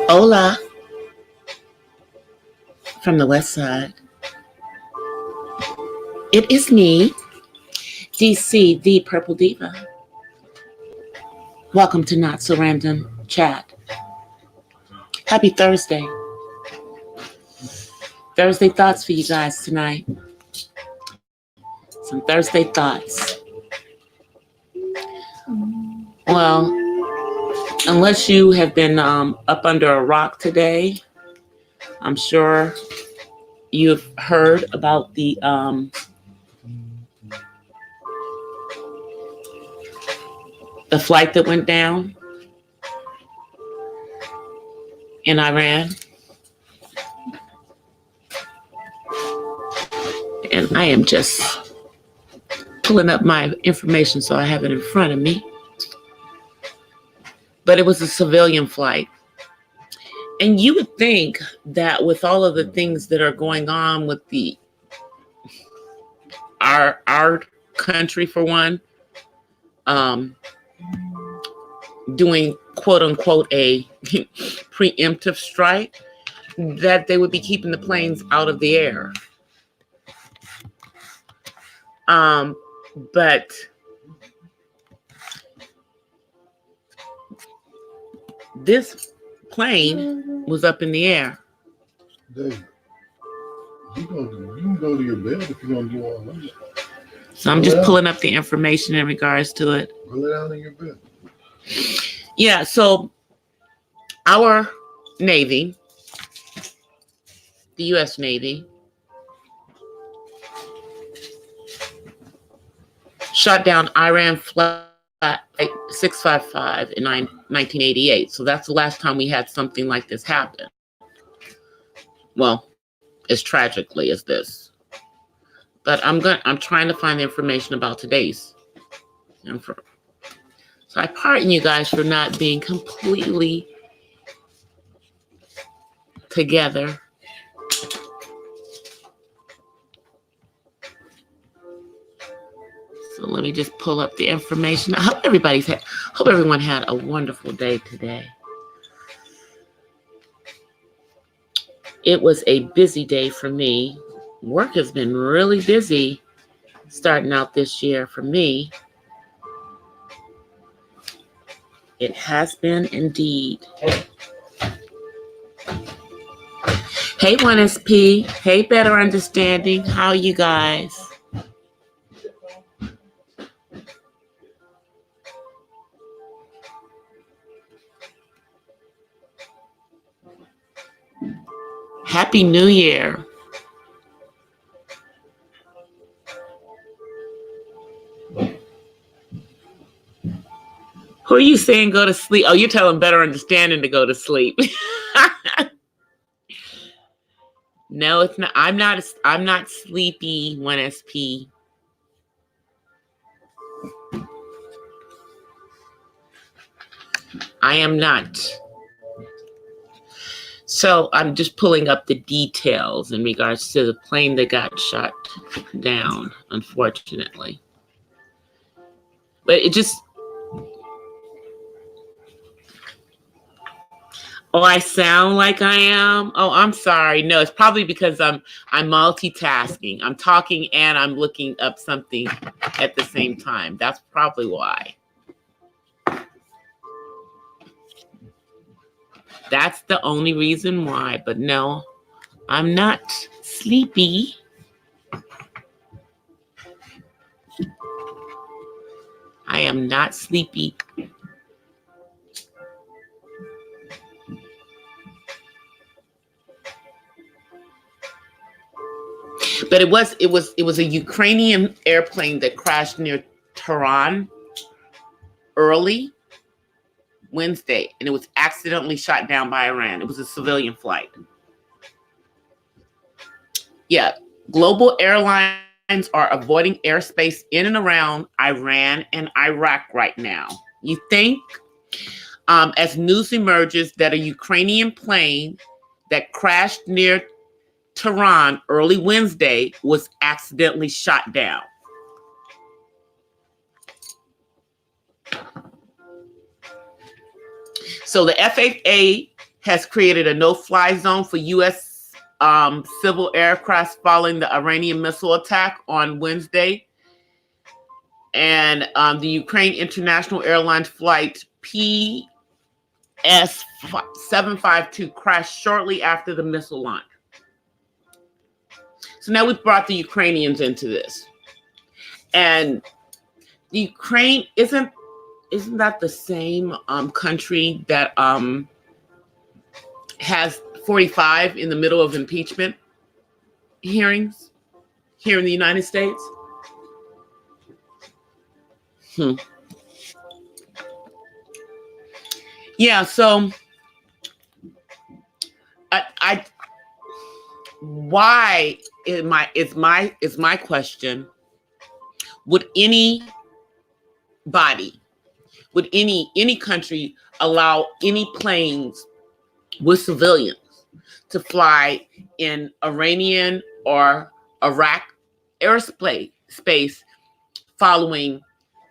Hola from the west side. It is me, DC, the Purple Diva. Welcome to Not So Random Chat. Happy Thursday. Thursday thoughts for you guys tonight. Some Thursday thoughts. Well, unless you have been up under a rock today, I'm sure you've heard about the flight that went down in Iran. And I am just pulling up my information so I have it in front of me. But it was a civilian flight. And you would think that with all of the things that are going on with our country, for one, doing quote unquote a preemptive strike, that they would be keeping the planes out of the air. But this plane was up in the air. Dave, you can go to your bed if you're going to do all that. So I'm just pulling up the information in regards to it. Go lay down in your bed. Yeah, so our Navy, the U.S. Navy, shot down Iran Flight 655 in 1988. So that's the last time we had something like this happen. Well, as tragically as this. But I'm trying to find the information about today's. So I pardon you guys for not being completely together. So let me just pull up the information. I hope everyone had a wonderful day today. It was a busy day for me. Work has been really busy starting out this year for me. It has been indeed. Hey, 1SP. Hey, Better Understanding. How are you guys? Happy New Year. Who are you saying go to sleep? Oh, you're telling Better Understanding to go to sleep. No, it's not. I'm not sleepy, 1SP. I am not. So I'm just pulling up the details in regards to the plane that got shot down, unfortunately. But it just... Oh, I sound like I am? Oh, I'm sorry. No, it's probably because I'm multitasking. I'm talking and I'm looking up something at the same time. That's probably why. That's the only reason why. But no, I'm not sleepy. I am not sleepy. But it was a Ukrainian airplane that crashed near Tehran early Wednesday, and it was accidentally shot down by Iran. It was a civilian flight. Yeah, global airlines are avoiding airspace in and around Iran and Iraq right now. You think, as news emerges that a Ukrainian plane that crashed near Tehran early Wednesday was accidentally shot down. So the FAA has created a no-fly zone for U.S. Civil aircraft following the Iranian missile attack on Wednesday. And the Ukraine International Airlines flight PS752 crashed shortly after the missile launch. So now we've brought the Ukrainians into this. And the Ukraine isn't that the same country that has 45 in the middle of impeachment hearings here in the United States? Yeah, so why is my question, would any country allow any planes with civilians to fly in Iranian or Iraq airspace following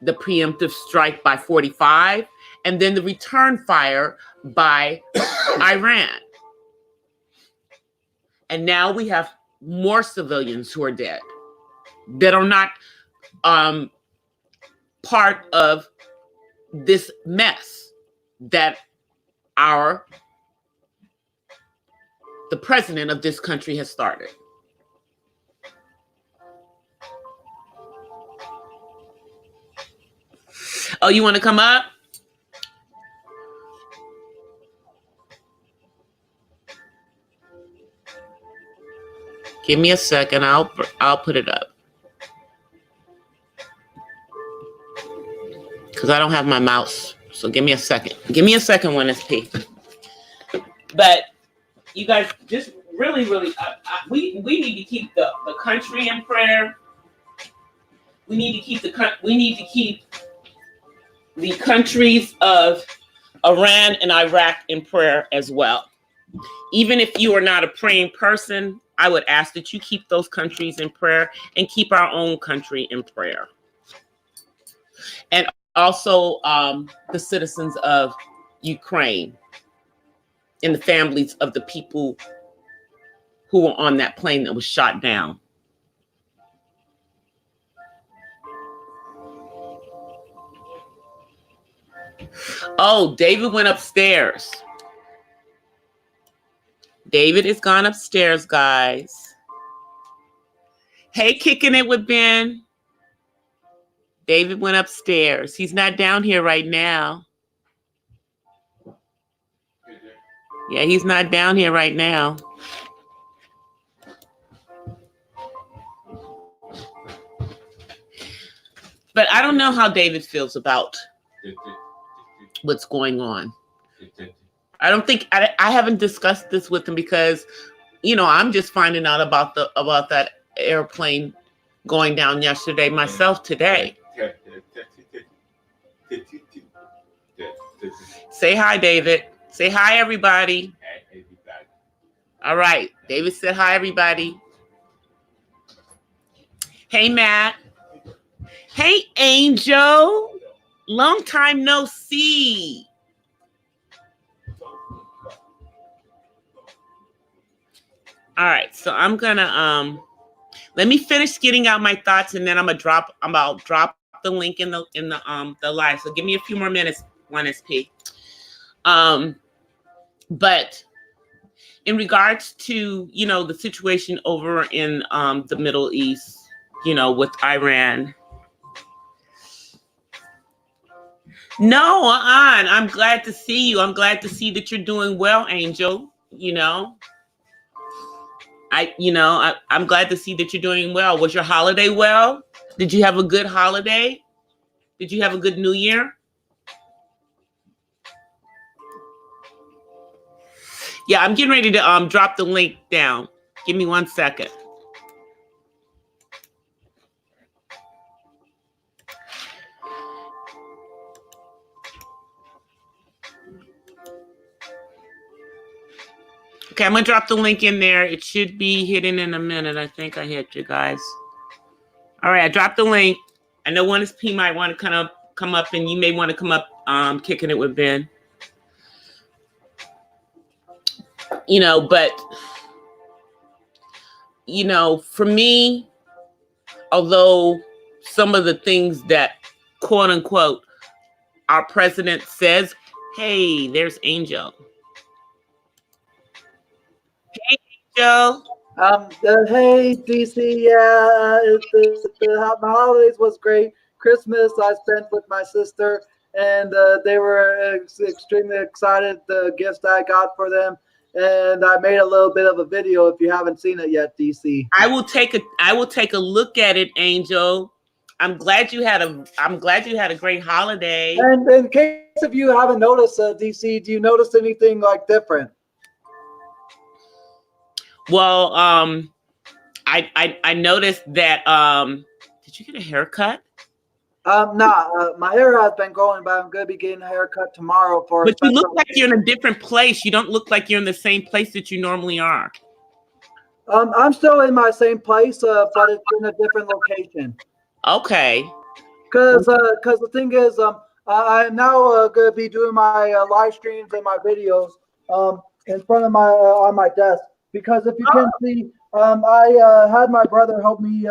the preemptive strike by 45 and then the return fire by Iran? And now we have more civilians who are dead that are not part of this mess that the president of this country has started. Oh, you want to come up? Give me a second. I'll put it up. Because I don't have my mouse. So give me a second. Give me a second, 1SP. But you guys just really, we need to keep the country in prayer. We need to keep the countries of Iran and Iraq in prayer as well. Even if you are not a praying person, I would ask that you keep those countries in prayer and keep our own country in prayer. And also the citizens of Ukraine and the families of the people who were on that plane that was shot down. Oh, David went upstairs. David is gone upstairs, guys. Hey, Kicking It with Ben. David went upstairs. He's not down here right now. Yeah, he's not down here right now. But I don't know how David feels about what's going on. I don't think I haven't discussed this with him because, I'm just finding out about that airplane going down yesterday myself today. Say hi, David. Say hi, everybody. All right. David said hi, everybody. Hey, Matt. Hey, Angel. Long time no see. All right. So I'm gonna let me finish getting out my thoughts, and then I'm about drop the link in the live. So give me a few more minutes, 1SP. But in regards to, the situation over in the Middle East, with Iran. No, I'm glad to see you. I'm glad to see that you're doing well, Angel. I'm glad to see that you're doing well. Was your holiday well? Did you have a good holiday? Did you have a good New Year? Yeah, I'm getting ready to drop the link down. Give me 1 second. Okay, I'm gonna drop the link in there. It should be hidden in a minute. I think I hit you guys. All right, I dropped the link. I know 1SP might want to kind of come up, and you may want to come up Kicking It with Ben. you know, but, you know, for me, although some of the things that, quote unquote, our president says, hey, there's Angel. Hey, Angel. Hey, DC. Yeah, my holidays was great. Christmas I spent with my sister, and they were extremely excited the gifts that I got for them. And I made a little bit of a video if you haven't seen it yet, DC. I will take a look at it, Angel. I'm glad you had a great holiday. And in case if you haven't noticed, DC, do you notice anything like different? Well, I noticed that. Did you get a haircut? My hair has been growing, but I'm gonna be getting a haircut tomorrow for. But you look like you're in a different place. You don't look like you're in the same place that you normally are. I'm still in my same place, but it's in a different location. Okay. Because the thing is, I'm now gonna be doing my live streams and my videos in front of my on my desk. Because if you can see, I had my brother help me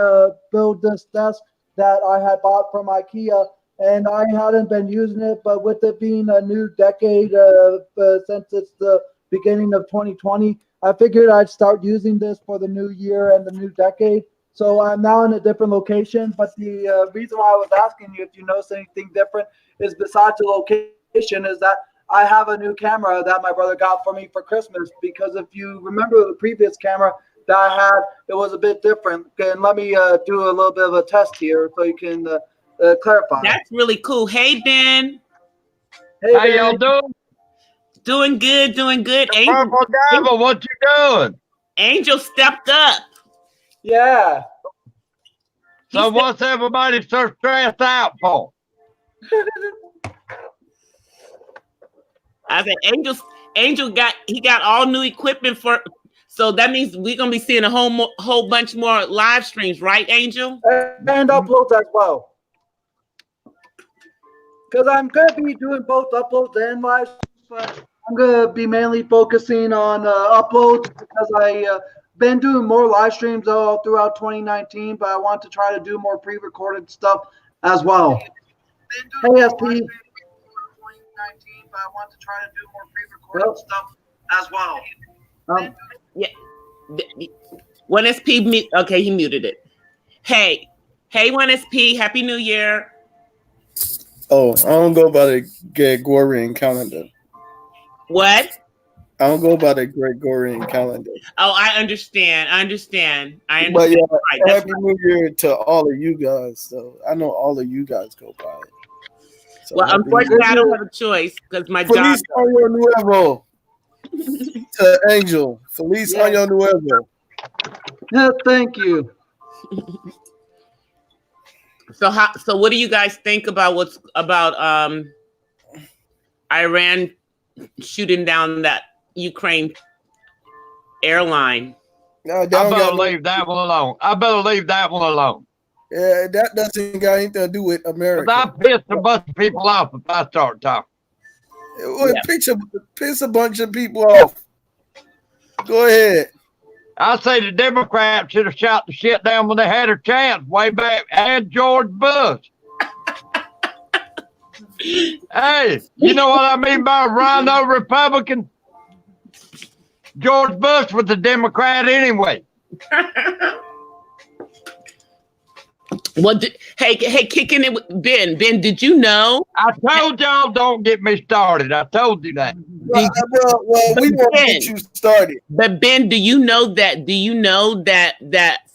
build this desk that I had bought from IKEA, and I hadn't been using it. But with it being a new decade since it's the beginning of 2020, I figured I'd start using this for the new year and the new decade. So I'm now in a different location. But the reason why I was asking you if you notice anything different is besides the location is that I have a new camera that my brother got for me for Christmas, because if you remember the previous camera that I had, it was a bit different. And let me do a little bit of a test here so you can clarify. That's really cool. Hey, Ben. Hey, how y'all doing? Doing good, doing good. Purple Devil, what you doing? Angel stepped up. Yeah. So what's everybody so stressed out for? I said Angel got all new equipment so that means we're gonna be seeing a whole bunch more live streams, right, Angel? And uploads as well. Because I'm gonna be doing both uploads and live, but I'm gonna be mainly focusing on uploads because I been doing more live streams all throughout 2019, but I want to try to do more pre-recorded stuff as well. Hey, SP. But I want to try to do more pre-recorded stuff as well. Yeah. One SP, okay, he muted it. Hey, One SP, Happy New Year. Oh, I don't go by the Gregorian calendar. What? I don't go by the Gregorian calendar. Oh, I understand. But yeah, right. Happy New Year to all of you guys. So I know all of you guys go by it. So well, unfortunately, I don't have a choice because my Feliz job. Año Nuevo to Angel. Feliz Año Nuevo. Yeah, thank you. So what do you guys think about Iran shooting down that Ukraine airline? No, I better leave that one alone. Yeah, that doesn't got anything to do with America. I pissed a bunch of people off if I start talking. It would piss a bunch of people off. Go ahead. I say the Democrats should have shot the shit down when they had a chance way back, and George Bush. Hey, you know what I mean by rhino Republican? George Bush was a Democrat anyway. Well, hey, kicking it with Ben. Ben, did you know? I told y'all don't get me started. I told you that. Well, we won't get you started. But Ben, do you know that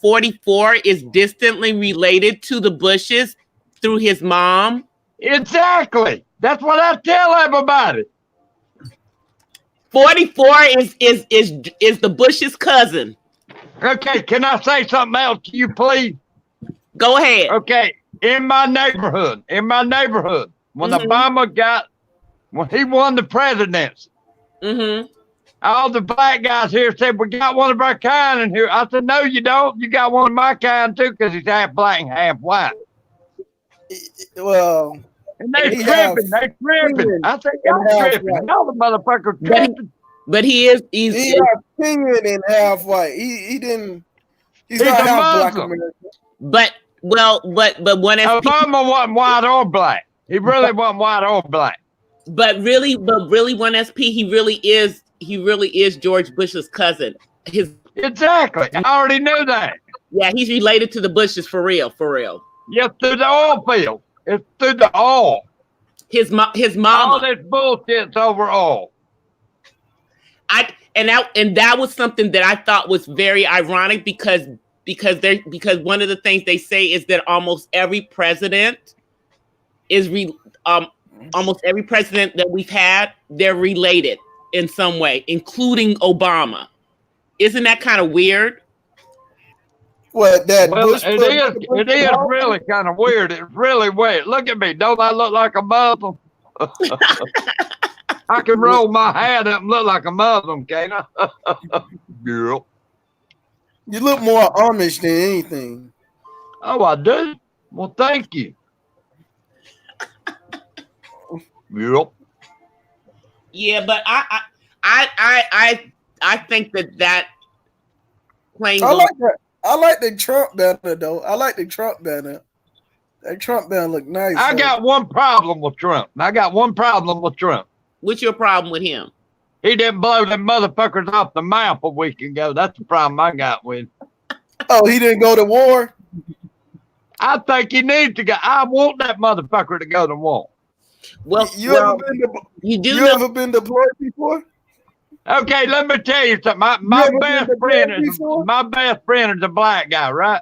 44 is distantly related to the Bushes through his mom? Exactly. That's what I tell everybody. 44 is the Bush's cousin. Okay, can I say something else to you, please? Go ahead. Okay, in my neighborhood, when when he won the presidency, all the black guys here said, we got one of our kind in here. I said, no, you don't. You got one of my kind too, because he's half black and half white. Well, and they tripping. I said, y'all tripping. Y'all the motherfuckers tripping. But he's half Kenyan and half white. He didn't. He's He's not a half black Muslim. but American. one SP, Obama wasn't white or black. He really wasn't white or black. but really one SP, he really is George Bush's cousin. Exactly. I already knew that. Yeah, he's related to the Bushes for real. Yes, through the oil field. It's through the oil. His All mama. this bullshit's over oil. And that was something that I thought was very ironic because one of the things they say is that almost every president almost every president that we've had, they're related in some way, including Obama. Isn't that kind of weird? What that? Well, Bush it is really kind of weird. It's really weird. Look at me. Don't I look like a Muslim? I can roll my hat up and look like a Muslim, can't I? Girl. You look more Amish than anything. Oh, I do? Well, thank you. Yep. Yeah, but I think that playing. I like that. I like the Trump banner though. I like the Trump banner. That Trump banner look nice. I got one problem with Trump. What's your problem with him? He didn't blow them motherfuckers off the map a week ago. That's the problem I got with him. Oh, he didn't go to war? I think he needs to go. I want that motherfucker to go to war. Well, ever been deployed before? Okay, let me tell you something. My best friend is a black guy, right?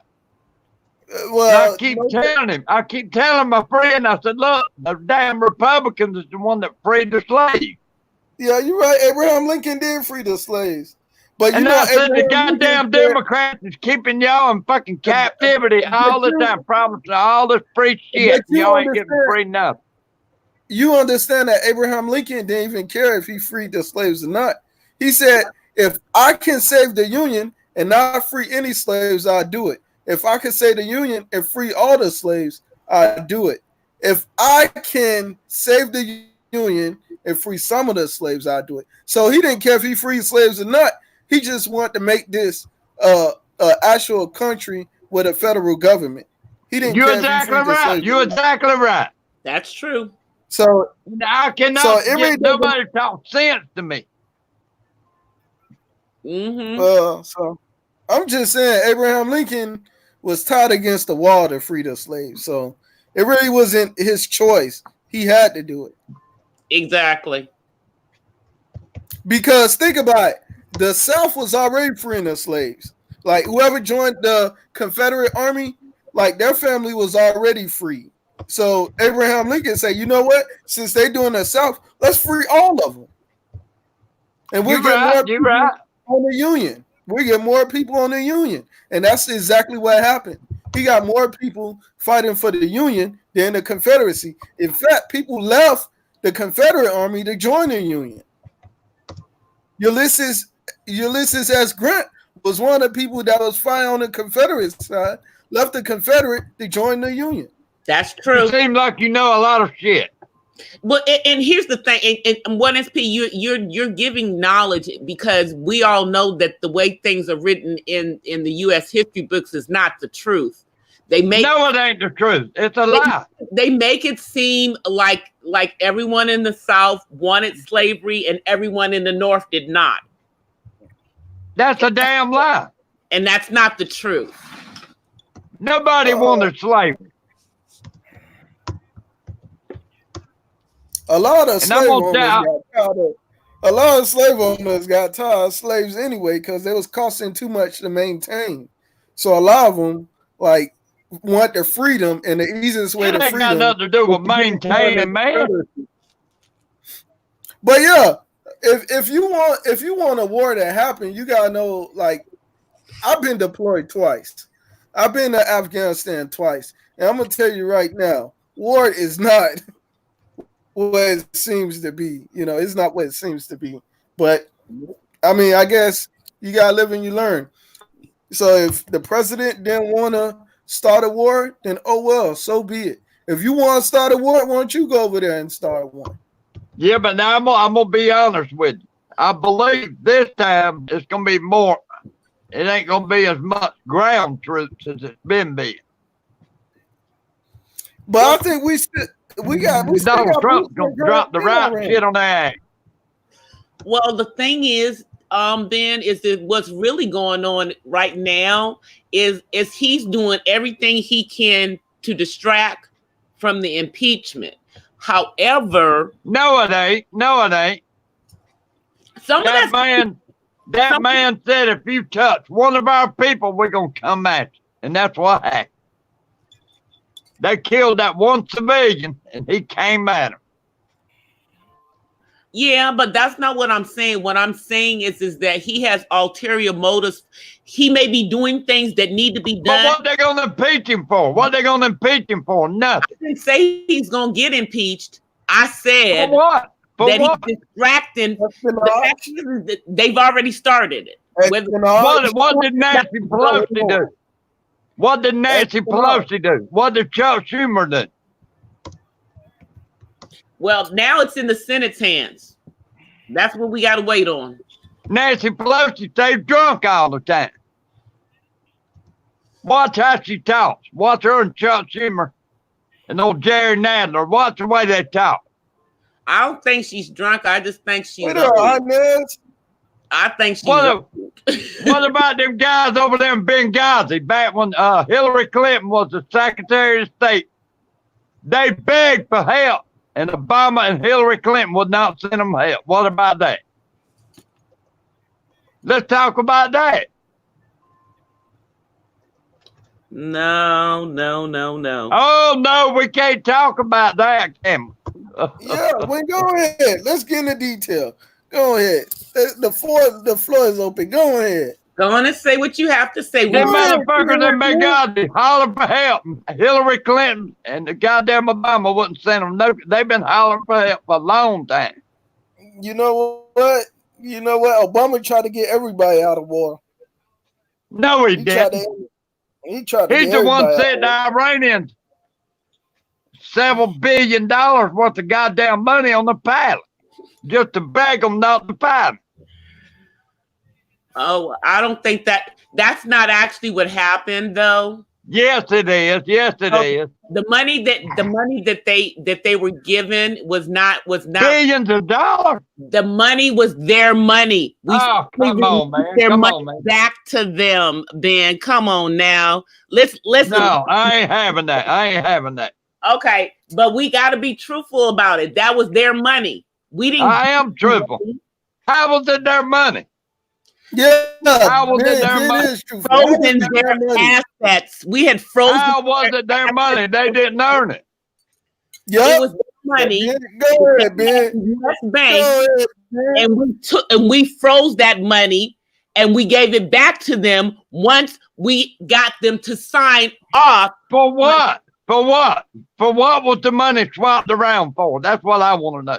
Well, I keep telling my friend, I said, look, the damn Republicans is the one that freed the slaves. Yeah, you're right. Abraham Lincoln did free the slaves. But and I said the goddamn Democrats is keeping y'all in fucking captivity all the time, promising all this free shit. Y'all ain't getting free nothing. You understand that Abraham Lincoln didn't even care if he freed the slaves or not. He said, if I can save the Union and not free any slaves, I'll do it. If I can save the Union and free all the slaves, I'll do it. If I can save the Union and free some of the slaves, I'll do it. So he didn't care if he freed slaves or not. He just wanted to make this actual country with a federal government. He didn't care exactly if he freed the slaves. You're exactly right. That's true. So I cannot get nobody talk sense to me. Mm-hmm. So I'm just saying Abraham Lincoln was tied against the wall to free the slaves. So it really wasn't his choice. He had to do it. Exactly. Because think about it. The South was already freeing the slaves. Like whoever joined the Confederate Army, like their family was already free. So Abraham Lincoln said, you know what? Since they're doing the South, let's free all of them. And we'll get more people on the Union. We get more people on the Union. And that's exactly what happened. He got more people fighting for the Union than the Confederacy. In fact, people left the Confederate Army to join the Union. Ulysses S. Grant was one of the people that was fighting on the Confederate side, left the Confederate to join the Union. That's true. It seems like you know a lot of shit. But and here's the thing, and 1SP, you're giving knowledge because we all know that the way things are written in the U.S. history books is not the truth. No, it ain't the truth. It's a lie. They make it seem like everyone in the South wanted slavery and everyone in the North did not. That's a damn lie. And that's not the truth. Nobody wanted slavery. A lot of slave owners got tired of slaves anyway because they was costing too much to maintain. So a lot of them want their freedom, and the easiest way to free them got nothing to do with maintaining, man. But yeah, if you want a war to happen, you gotta know. Like, I've been deployed twice. I've been to Afghanistan twice, and I'm gonna tell you right now, war is not what it seems to be. You know, it's not what it seems to be. But I mean, I guess you gotta live and you learn. So if the president didn't want to start a war, then oh well, so be it. If you want to start a war, why don't you go over there and start one? Yeah, but now I'm gonna be honest with you. I believe this time it's going to be more. It ain't going to be as much ground troops as it's been. But I think we still Donald got Trump's boots going to on drop the ground right in shit on their ass. Well, the thing is, Ben, is that what's really going on right now is he's doing everything he can to distract from the impeachment. However, No, it ain't. No, it ain't. some of That man said, if you touch one of our people, we're going to come at you. And that's what happened. They killed that one civilian, and he came at him. Yeah, but that's not what I'm saying. What I'm saying is that he has ulterior motives. He may be doing things that need to be done. But what they going to impeach him for? What they going to impeach him for? Nothing. I didn't say he's going to get impeached. I said For what? For that what? he's distracting. The fact is that they've already started it. What did Nancy Pelosi do? What did Nancy Pelosi do? What did Chuck Schumer do? Well, now it's in the Senate's hands. That's what we got to wait on. Nancy Pelosi stays drunk all the time. Watch how she talks. Watch her and Chuck Schumer and old Jerry Nadler. Watch the way they talk. I don't think she's drunk. I just think she's. I think she's. What about them guys over there in Benghazi back when Hillary Clinton was the Secretary of State? They begged for help, and Obama and Hillary Clinton would not send them help. What about that? Let's talk about that. No. Oh, no, we can't talk about that, can we? Yeah, well, go ahead. Let's get into detail. Go ahead. The floor is open. Go ahead. Go on and say what you have to say. Them motherfuckers in Benghazi hollering for help. Hillary Clinton and the goddamn Obama wouldn't send them. No, they've been hollering for help for a long time. You know what? Obama tried to get everybody out of war. No, he didn't. He tried to He's the one sent the Iranians several $1 billion worth of goddamn money on the pilot just to beg them not to fight. Oh, I don't think that's not actually what happened, though. Yes, it is. Yes, it is. The money that they were given was not billions of dollars. The money was their money. Come on, man. Their money back to them, Ben. Come on now. Listen. No, I ain't having that. Okay, but we got to be truthful about it. That was their money. We didn't. I am truthful. How was it their money? Yeah, how was it their money? Frozen their assets. We had frozen. How was it their money? They didn't earn it. Yeah, it was their money. Go ahead, Ben. US Bank, and we froze that money, and we gave it back to them once we got them to sign off. For what? For what? For what was the money swapped around for? That's what I want to know.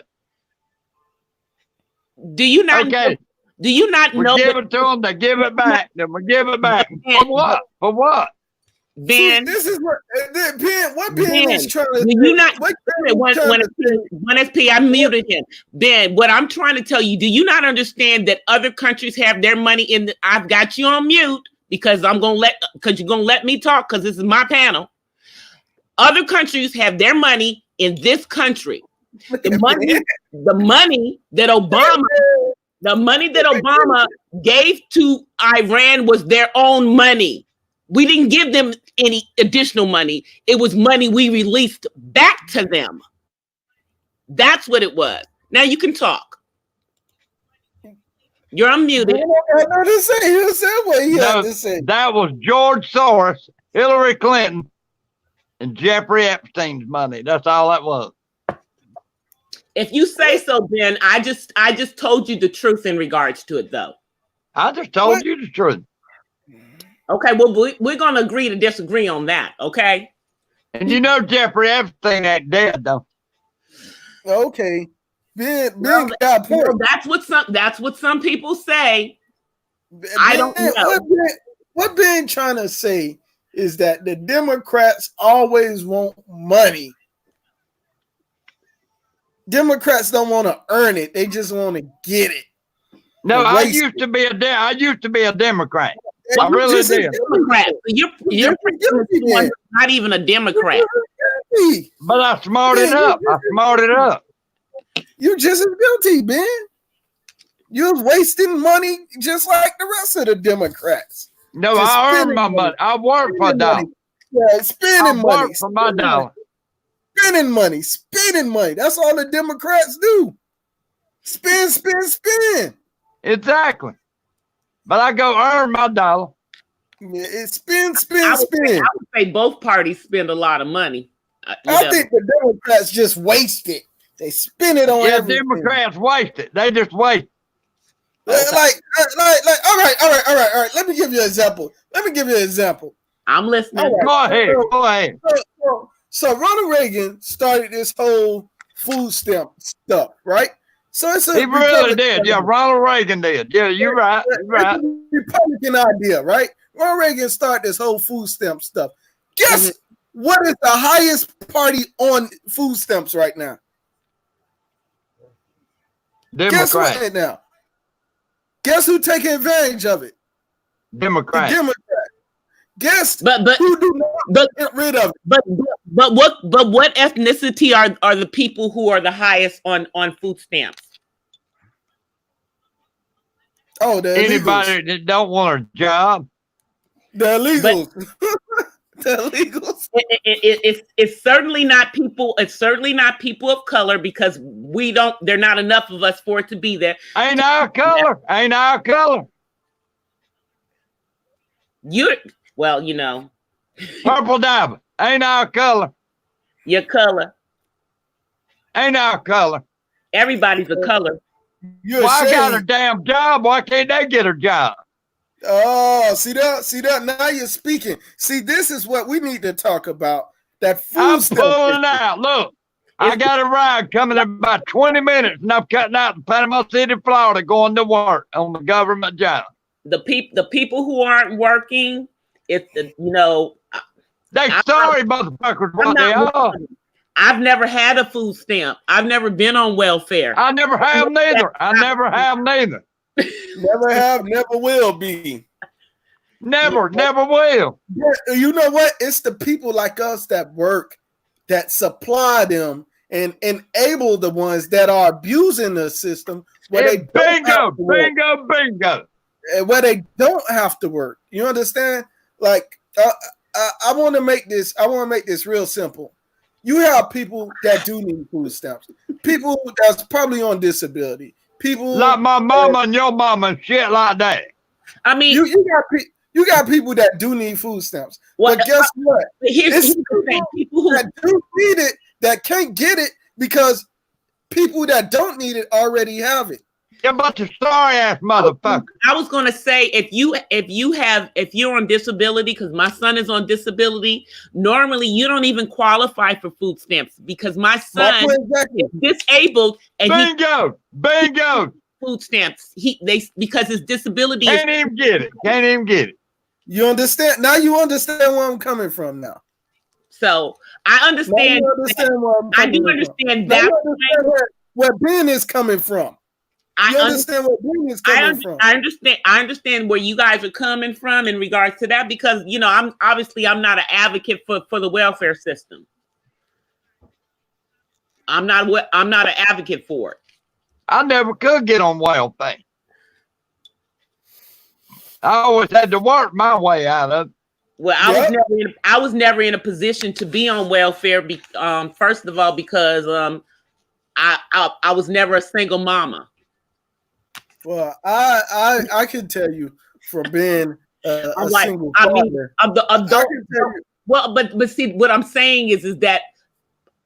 Do you not? Okay. Do you not know? We give it to them. They give it back. Then we give it back. For what? For what? Ben, this is what Ben. What Ben is trying to. Do you not? One SP. I muted him. Ben, what I'm trying to tell you. Do you not understand that other countries have their money in? I've got you on mute because you're gonna let me talk because this is my panel. Other countries have their money in this country. The money that Obama gave to Iran was their own money. We didn't give them any additional money. It was money we released back to them. That's what it was. Now you can talk. You're unmuted. That was George Soros, Hillary Clinton, and Jeffrey Epstein's money. That's all that was. If you say so, Ben, I just told you the truth in regards to it, though. I just told you the truth. Okay, well, we're going to agree to disagree on that, okay? And you know Jeffrey Epstein ain't dead, though. Okay. Ben got point. That's what some people say. I don't know. What Ben trying to say is that the Democrats always want money. Democrats don't want to earn it. They just want to get it. No, and I waste used to be a Democrat. it. I You really just as did. Democrat. You're guilty then. not even a Democrat. Guilty. But I smarted Man, up. I smarted up. You just as guilty, man. You're wasting money just like the rest of the Democrats. No, Just I earned spending my money. I worked for a Spending dollar. money. Yeah, I spending money. worked for my dollar. Spending money. Spending money. That's all the Democrats do. Spend, spend, spend. Exactly. But I go earn my dollar. Yeah, it's spend, I spend, would spend. say both parties spend a lot of money. You I know. think the Democrats just waste it. They spend it on Yeah, everything. Democrats waste it. They just waste. Like, all right. Let me give you an example. I'm listening. All right. Go ahead. So Ronald Reagan started this whole food stamp stuff, right? So it's a He really Republican did. Yeah, idea. Ronald Reagan did. Yeah, you're right. You're right. It's a Republican idea, right? Ronald Reagan started this whole food stamp stuff. Guess what is the highest party on food stamps right now? Guess Democrat. what now? Guess who taking advantage of it? Democrat. The Democrat. Guess But who do not but get rid of it? but what ethnicity are the people who are the highest on food stamps? Oh, the Anybody illegals. that don't want a job. The illegals. The illegals. It's certainly not people. It's certainly not people of color because we don't. There are not enough of us for it to be there. Ain't our color. Ain't our color. Well, you know, Purple diamond. Ain't our color. your color. Ain't our color. Everybody's a color. You're Well, I got a ashamed. damn job. Why can't they get a job? Oh, see that? Now you're speaking. See, this is what we need to talk about. That I'm food stamp pulling issue. out. Look, I got a ride coming in about 20 minutes, and I'm cutting out to Panama City, Florida, going to work on the government job. The people who aren't working. It's you know. They I'm sorry, motherfuckers, I'm what they not are. I've never had a food stamp. I've never been on welfare. I never have neither. I never have neither. Never have, never will be. Never will. You know what? It's the people like us that work, that supply them and enable the ones that are abusing the system where they don't Bingo, have to work. bingo, bingo. Where they don't have to work. You understand? Like I want to make this real simple. You have people that do need food stamps. People that's probably on disability. People Like my mama and your mama and shit like that. I mean, you got people that do need food stamps. Well, but guess what? here's It's the thing. People who that do need it that can't get it because people that don't need it already have it. You're a bunch of sorry ass motherfuckers. I was going to say if you're on disability, because my son is on disability, normally you don't even qualify for food stamps because my son Exactly. is disabled and Bingo, bingo. food stamps. Because his disability Can't even get it. Can't even get it. You understand? Now you understand where I'm coming from now. So I understand. Now you understand where I'm I coming do from. understand Now that. you understand where Ben is coming from. You understand where Ben is coming from. I understand where you guys are coming from in regards to that because I'm not an advocate for the welfare system. I'm not an advocate for it. I never could get on welfare. I always had to work my way out of it. Well, I was never in a position to be on welfare. First of all, because I was never a single mama. Well, I can tell you from being a single father. Well, but see, what I'm saying is that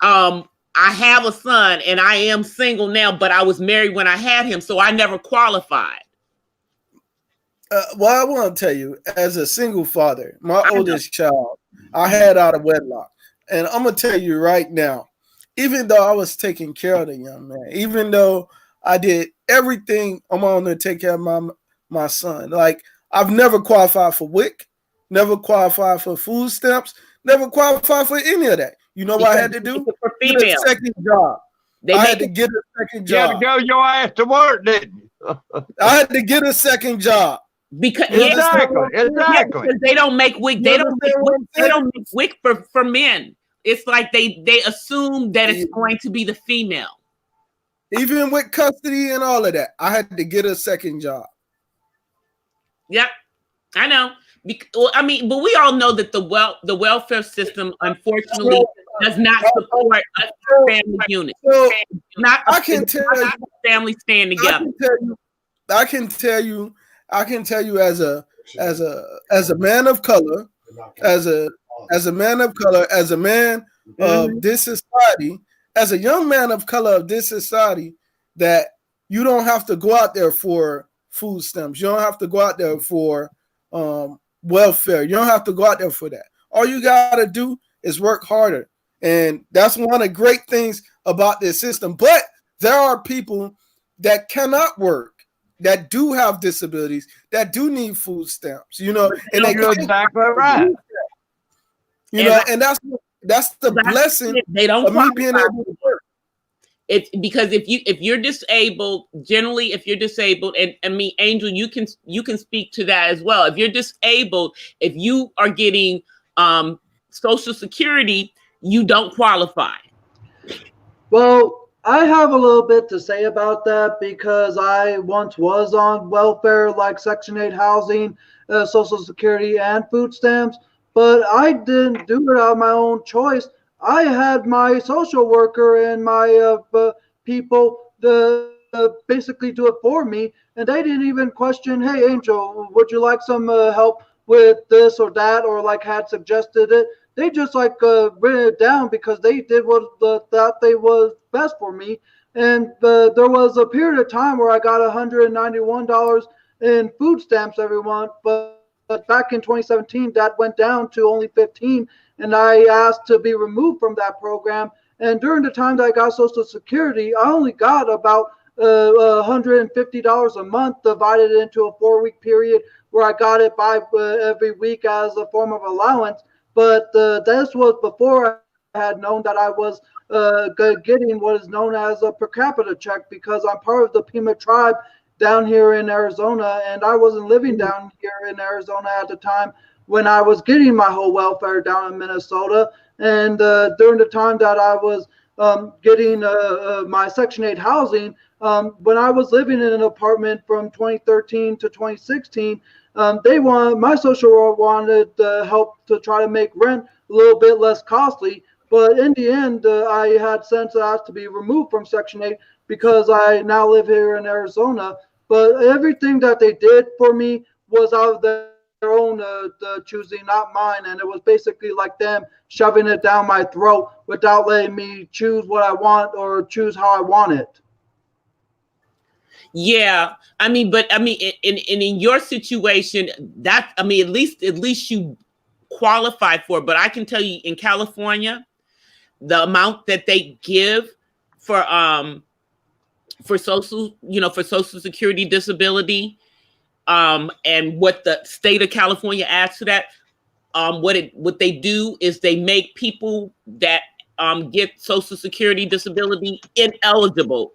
I have a son and I am single now, but I was married when I had him, so I never qualified. Well, I want to tell you, as a single father, my oldest child, I had out of wedlock. And I'm going to tell you right now, even though I was taking care of the young man, even though I did everything I'm on to take care of my son, like I've never qualified for WIC, never qualified for food stamps, never qualified for any of that. You know what I had to do? For Get a female. second job. I had to get a second You had job. to go your ass to work, didn't you? I had to get a second job. Because Exactly. because they don't make wig. They don't make wig. They don't make wig for men. It's like they assume that it's going to be the female. Even with custody and all of that, I had to get a second job. Yep, I know. I mean, but we all know that the welfare system, unfortunately, does not support a family unit. So Not I can tell you, family staying together. I can tell you as a man of color, as a man of color, as a man of this society, as a young man of color of this society, that you don't have to go out there for food stamps. You don't have to go out there for welfare. You don't have to go out there for that. All you got to do is work harder. And that's one of the great things about this system. But there are people that cannot work, that do have disabilities, that do need food stamps, and you're exactly right. And that's the blessing they don't of me being able to work. It's because if you're disabled, generally, if you're disabled, and I mean, Angel, you can speak to that as well. If you're disabled, if you are getting Social Security, you don't qualify. Well, I have a little bit to say about that because I once was on welfare, like Section 8 housing, Social Security, and food stamps, but I didn't do it out of my own choice. I had my social worker and my people basically do it for me, and they didn't even question, hey, Angel, would you like some help with this or that, or like had suggested it. They just written it down because they did what thought they was best for me. And there was a period of time where I got $191 in food stamps every month, but back in 2017, that went down to only 15, and I asked to be removed from that program. And during the time that I got Social Security, I only got about $150 a month divided into a 4-week period where I got it by every week as a form of allowance. But this was before I had known that I was getting what is known as a per capita check, because I'm part of the Pima tribe down here in Arizona, and I wasn't living down here in Arizona at the time when I was getting my whole welfare down in Minnesota. And during the time that I was getting my Section 8 housing, when I was living in an apartment from 2013 to 2016, my social worker wanted help to try to make rent a little bit less costly. But in the end, I had sense that I had to be removed from Section 8 because I now live here in Arizona. But everything that they did for me was out of their own choosing, not mine. And it was basically like them shoving it down my throat without letting me choose what I want or choose how I want it. Yeah, in your situation, at least you qualify for it. But I can tell you, in California, the amount that they give for social security disability, and what the state of California adds to that, what they do is they make people that get social security disability ineligible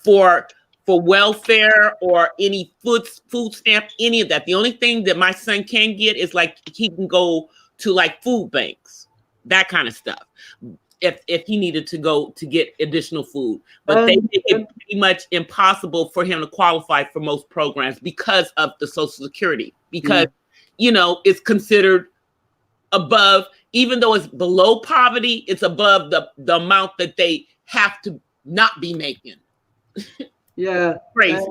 for welfare or any food stamp, any of that. The only thing that my son can get is he can go to food banks, that kind of stuff, if he needed to go to get additional food. But they make it pretty much impossible for him to qualify for most programs because of the Social Security, because it's considered above, even though it's below poverty, it's above the amount that they have to not be making. Yeah. Crazy.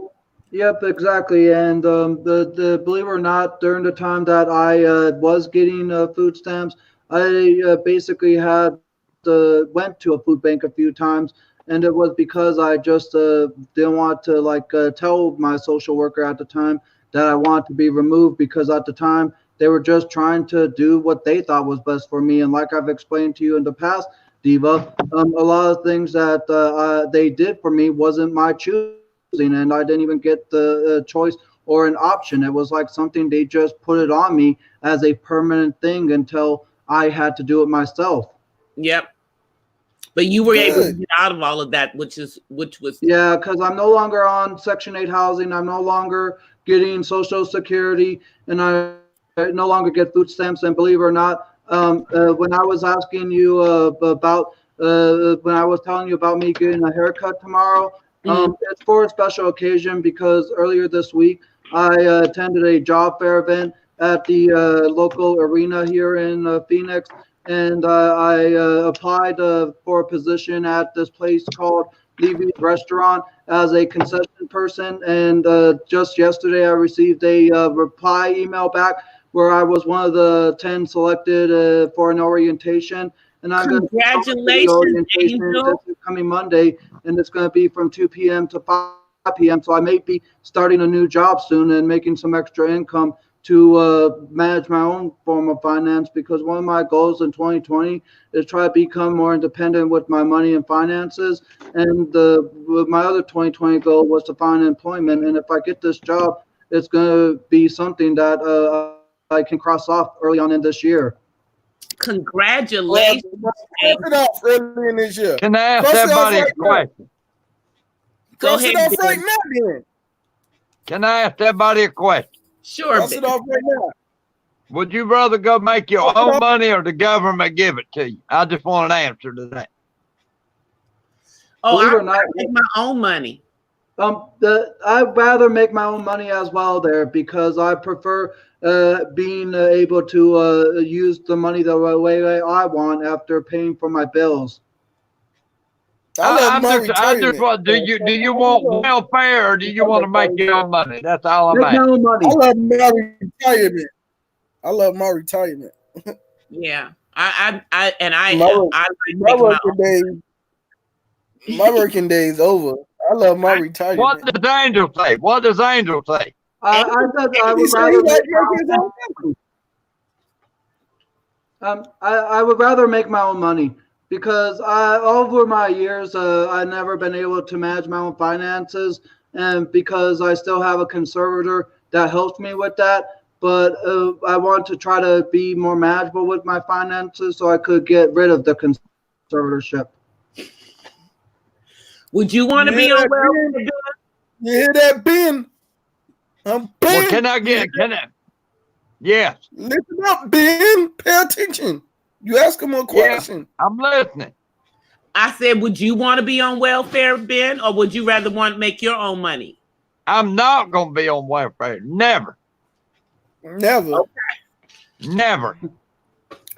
Yep, exactly. And the believe it or not, during the time that I was getting food stamps, I basically had went to a food bank a few times, and it was because I just didn't want to tell my social worker at the time that I wanted to be removed, because at the time they were just trying to do what they thought was best for me. And like I've explained to you in the past, Diva, a lot of things that they did for me wasn't my choosing, and I didn't even get the choice or an option. It was like something they just put it on me as a permanent thing until I had to do it myself. Yep. But you were able to Good. get out of all of that, which was Yeah, because I'm no longer on Section 8 housing. I'm no longer getting Social Security, and I no longer get food stamps. And believe it or not, when I was asking you about, when I was telling you about me getting a haircut tomorrow, it's for a special occasion because earlier this week I attended a job fair event at the local arena here in Phoenix. And I applied for a position at this place called Levy's Restaurant as a concession person. And just yesterday, I received a reply email back where I was one of the 10 selected for an orientation. And I'm going to be congratulations, orientation Angel. this coming Monday, and it's going to be from 2 p.m. to 5 p.m. So I may be starting a new job soon and making some extra income to manage my own form of finance, because one of my goals in 2020 is try to become more independent with my money and finances. And my other 2020 goal was to find employment. And if I get this job, it's going to be something that I can cross off early on in this year. Congratulations. Cross it off early in this year. Can I ask Cross it off everybody a right now. question? Go Cross it ahead, off right Ben. now, then. Can I ask everybody a question? Sure, Cross Ben. it off right now. Would you rather go make your own money or the government give it to you? I just want an answer to that. Oh, Believe it I or not, make my own money. I'd rather make my own money as well there, because I prefer being able to use the money the way I want after paying for my bills. I love my I just want, do you want welfare or do you want to make your own money? That's all I'm Make my asking. own money. I love my retirement. I love my retirement. Yeah. I My like making my working days. My working days over. I love my What retirement. does Angel say? What does Angel say? I He would said rather he like make my his own own money. I would rather make my own money, because over my years, I've never been able to manage my own finances, and because I still have a conservator that helps me with that. But I want to try to be more manageable with my finances so I could get rid of the conservatorship. Would you want to You be hear on that, welfare? Ben? You hear that, Ben? Well, Ben. can I? Yes. Listen up, Ben. Pay attention. You ask him a question. I'm listening. I said, would you want to be on welfare, Ben, or would you rather want to make your own money? I'm not going to be on welfare. Never. Never. Never.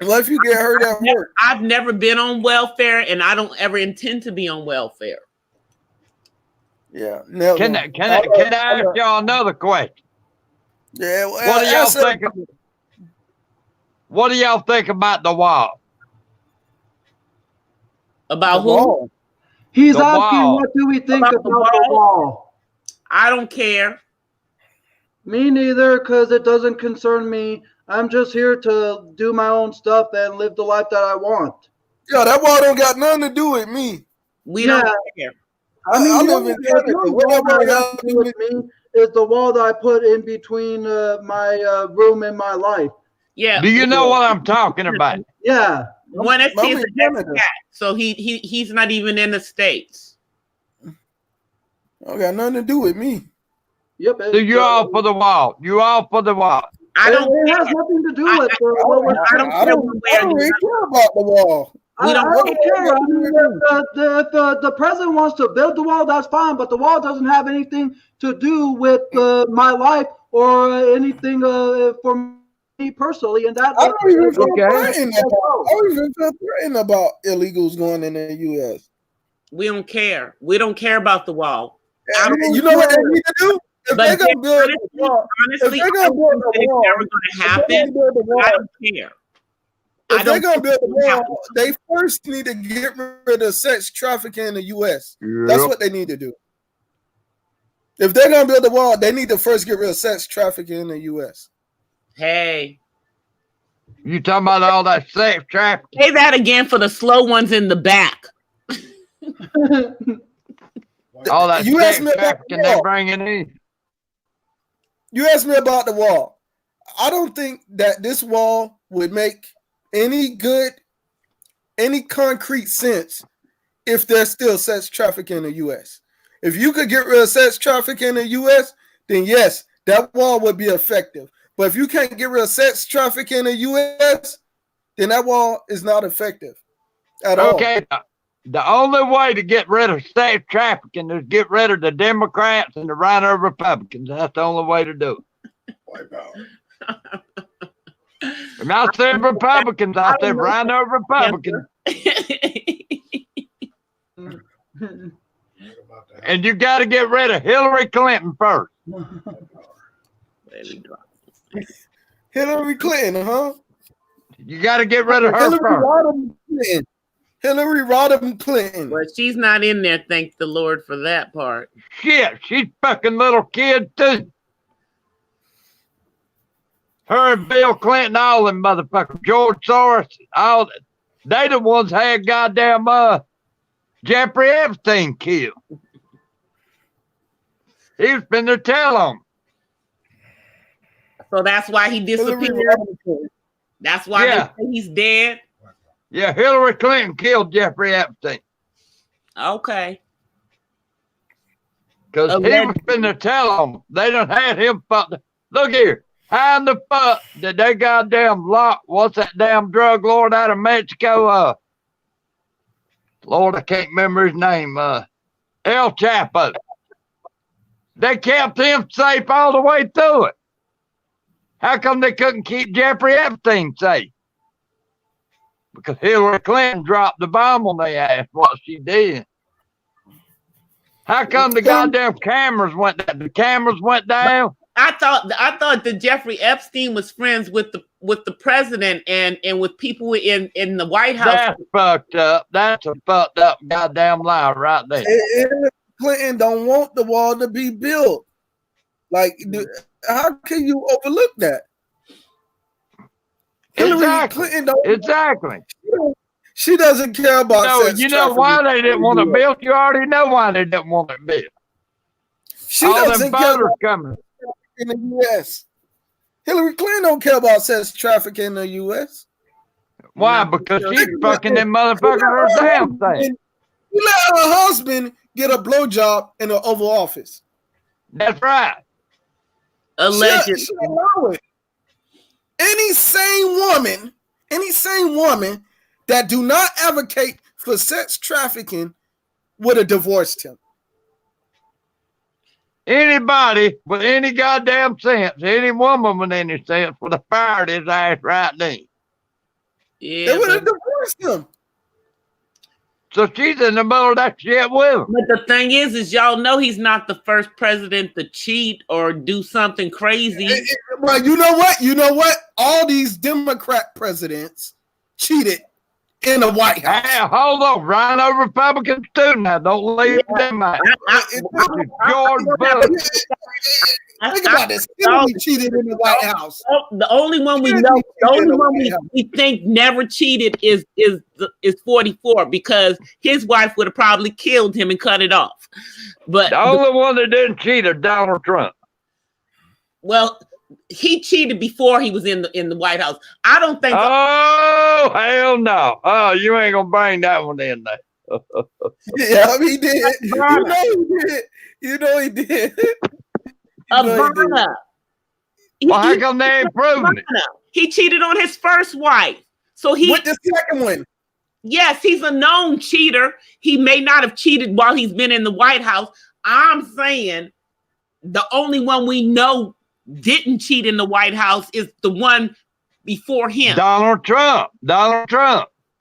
What if you get hurt at work? I've never been on welfare, and I don't ever intend to be on welfare. Yeah, never. Can I ask y'all another question? Yeah, well, What do y'all think? What do y'all think about the wall? About who? Wall. He's The asking, wall. what do we think About about the the wall? I don't care. Me neither, because it doesn't concern me. I'm just here to do my own stuff and live the life that I want. Yeah, that wall don't got nothing to do with me. We Yeah. don't care. I mean, I the live only in Canada. wall What that wall that has got to do with me is the wall that I put in between my room and my life. Yeah. Do you know what I'm talking about? Yeah. One of I'm his in Canada. so he's not even in the States. Don't got nothing to do with me. Yep. So you all for the wall. You all for the wall. I don't It has care. nothing to do with what we're I don't I care don't, one way I or don't the really other. care about the wall. We I don't don't care. care. I mean, if the president wants to build the wall, that's fine. But the wall doesn't have anything to do with my life or anything for me personally. And that I don't even feel Okay. threatened about. I don't even feel threatened about illegals going in the U.S. We don't care. We don't care about the wall. And you know what they need to do? If But they're gonna build the wall, honestly, if they're I gonna don't build think the it's wall, never going to if they're happen. gonna build the wall, I don't care. if I they're don't gonna think build the it's gonna happen. wall, they first need to get rid of sex trafficking in the U.S. That's what they need to do. If they're gonna build the wall, they need to first get rid of sex trafficking in the U.S. Hey, You talking about all that sex trafficking? say that again for the slow ones in the back. All that You asked sex me about trafficking the they're wall. bringing in. You asked me about the wall. I don't think that this wall would make any concrete sense if there's still sex trafficking in the U.S. If you could get rid of sex trafficking in the U.S., then yes, that wall would be effective. But if you can't get rid of sex trafficking in the U.S., then that wall is not effective at all. Okay. The only way to get rid of sex trafficking is get rid of the Democrats and the rhino Republicans. That's the only way to do it. Wipe out. And I said Republicans, I said rhino Republicans. And you got to get rid of Hillary Clinton first. Hillary Clinton, huh? You got to get rid of her first. Hillary Rodham Clinton. Well, she's not in there, thank the Lord for that part. Shit, she's fucking little kid too. Her and Bill Clinton, all them motherfuckers, George Soros, all they the ones had goddamn Jeffrey Epstein killed. He was finna tell them. So that's why he disappeared. That's why they say he's dead. Yeah, Hillary Clinton killed Jeffrey Epstein. Okay. Because he was finna tell them. They done had him fucked. Look here. How in the fuck did they goddamn lock, what's that damn drug lord out of Mexico? Lord, I can't remember his name. El Chapo. They kept him safe all the way through it. How come they couldn't keep Jeffrey Epstein safe? Because Hillary Clinton dropped the bomb on their ass, what she did. How come the goddamn cameras went down? The cameras went down. I thought that Jeffrey Epstein was friends with the president and with people in the White House. That's fucked up. That's a fucked up goddamn lie right there. Hillary Clinton don't want the wall to be built. Like, how can you overlook that? Hillary Clinton don't. Exactly. She doesn't care about sex. You know why they didn't want it built? You already know why they didn't want it built. She all doesn't them care voters about coming. in the U.S. Hillary Clinton don't care about sex trafficking in the U.S. Why? Because she's fucking them motherfuckers her damn thing. You let her husband get a blowjob in the Oval Office. That's right. Allegedly. She allow it. Any sane woman that do not advocate for sex trafficking would have divorced him. Anybody with any goddamn sense, any woman with any sense would have fired his ass right then. Yeah, they would have divorced him. So she's in the middle of that shit with him. But the thing is y'all know he's not the first president to cheat or do something crazy. Well, you know what? You know what? All these Democrat presidents cheated in the White House. Hey, hold on. Rhino Republicans too now. Don't leave them out. George Bush. Think about this. Hillary cheated in the White House. The only one we know, the only one we think never cheated is 44 because his wife would have probably killed him and cut it off. But the only one that didn't cheat is Donald Trump. Well, he cheated before he was in the White House. I don't think. Oh hell no! Oh, you ain't gonna bring that one in there. Yeah, he did. You know he did. Ivana. Well, how come they ain't proving it? He cheated on his first wife. So he with the second one. Yes, he's a known cheater. He may not have cheated while he's been in the White House. I'm saying the only one we know didn't cheat in the White House is the one before him. Donald Trump.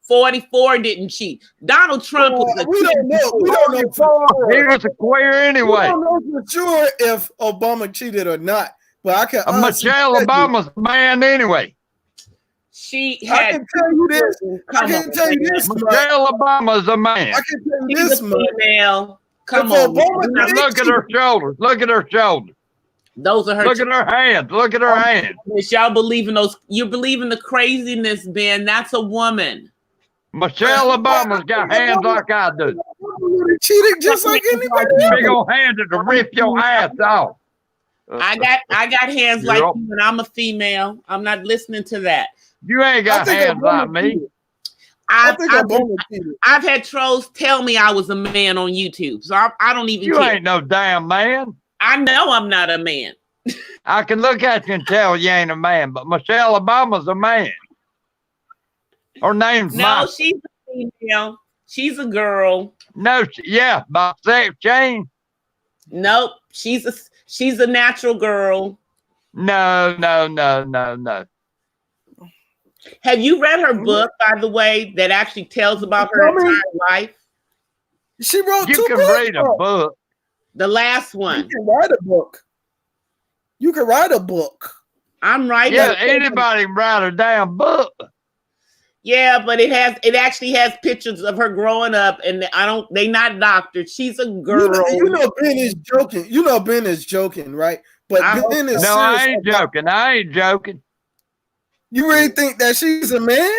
44 didn't cheat. Donald Trump was we don't know for he was a queer anyway. We don't know for sure if Obama cheated or not. But I can Michelle Obama's a man anyway. She had. I can tell you this. Michelle Obama's a man. I can tell you this, female. Come on. Look at her shoulders. Look at her shoulders. Those are her. Look at her hands. Look at her hands. Y'all believe in those? You believe in the craziness, Ben? That's a woman. Michelle Obama's got hands like I do. Cheating just like anybody else. Big old hands to rip your ass off. I got hands like you, and I'm a female. I'm not listening to that. You ain't got hands like me. I think Obama cheated. I've had trolls tell me I was a man on YouTube, so I don't even You care. ain't no damn man. I know I'm not a man. I can look at you and tell you ain't a man, but Michelle Obama's a man. Her name's No, she's a female. She's a girl. No, yeah, by sex change. Nope, she's a natural girl. No. Have you read her book, by the way, that actually tells about her entire life? She wrote You two can books. read a book. The last one. You can write a book. You can write a book. I'm writing. Yeah, anybody can write a damn book. Yeah, but it actually has pictures of her growing up, and they not doctored. She's a girl. You know Ben is joking. You know Ben is joking, right? But Ben is no, serious. I ain't joking. I ain't joking. You really think that she's a man?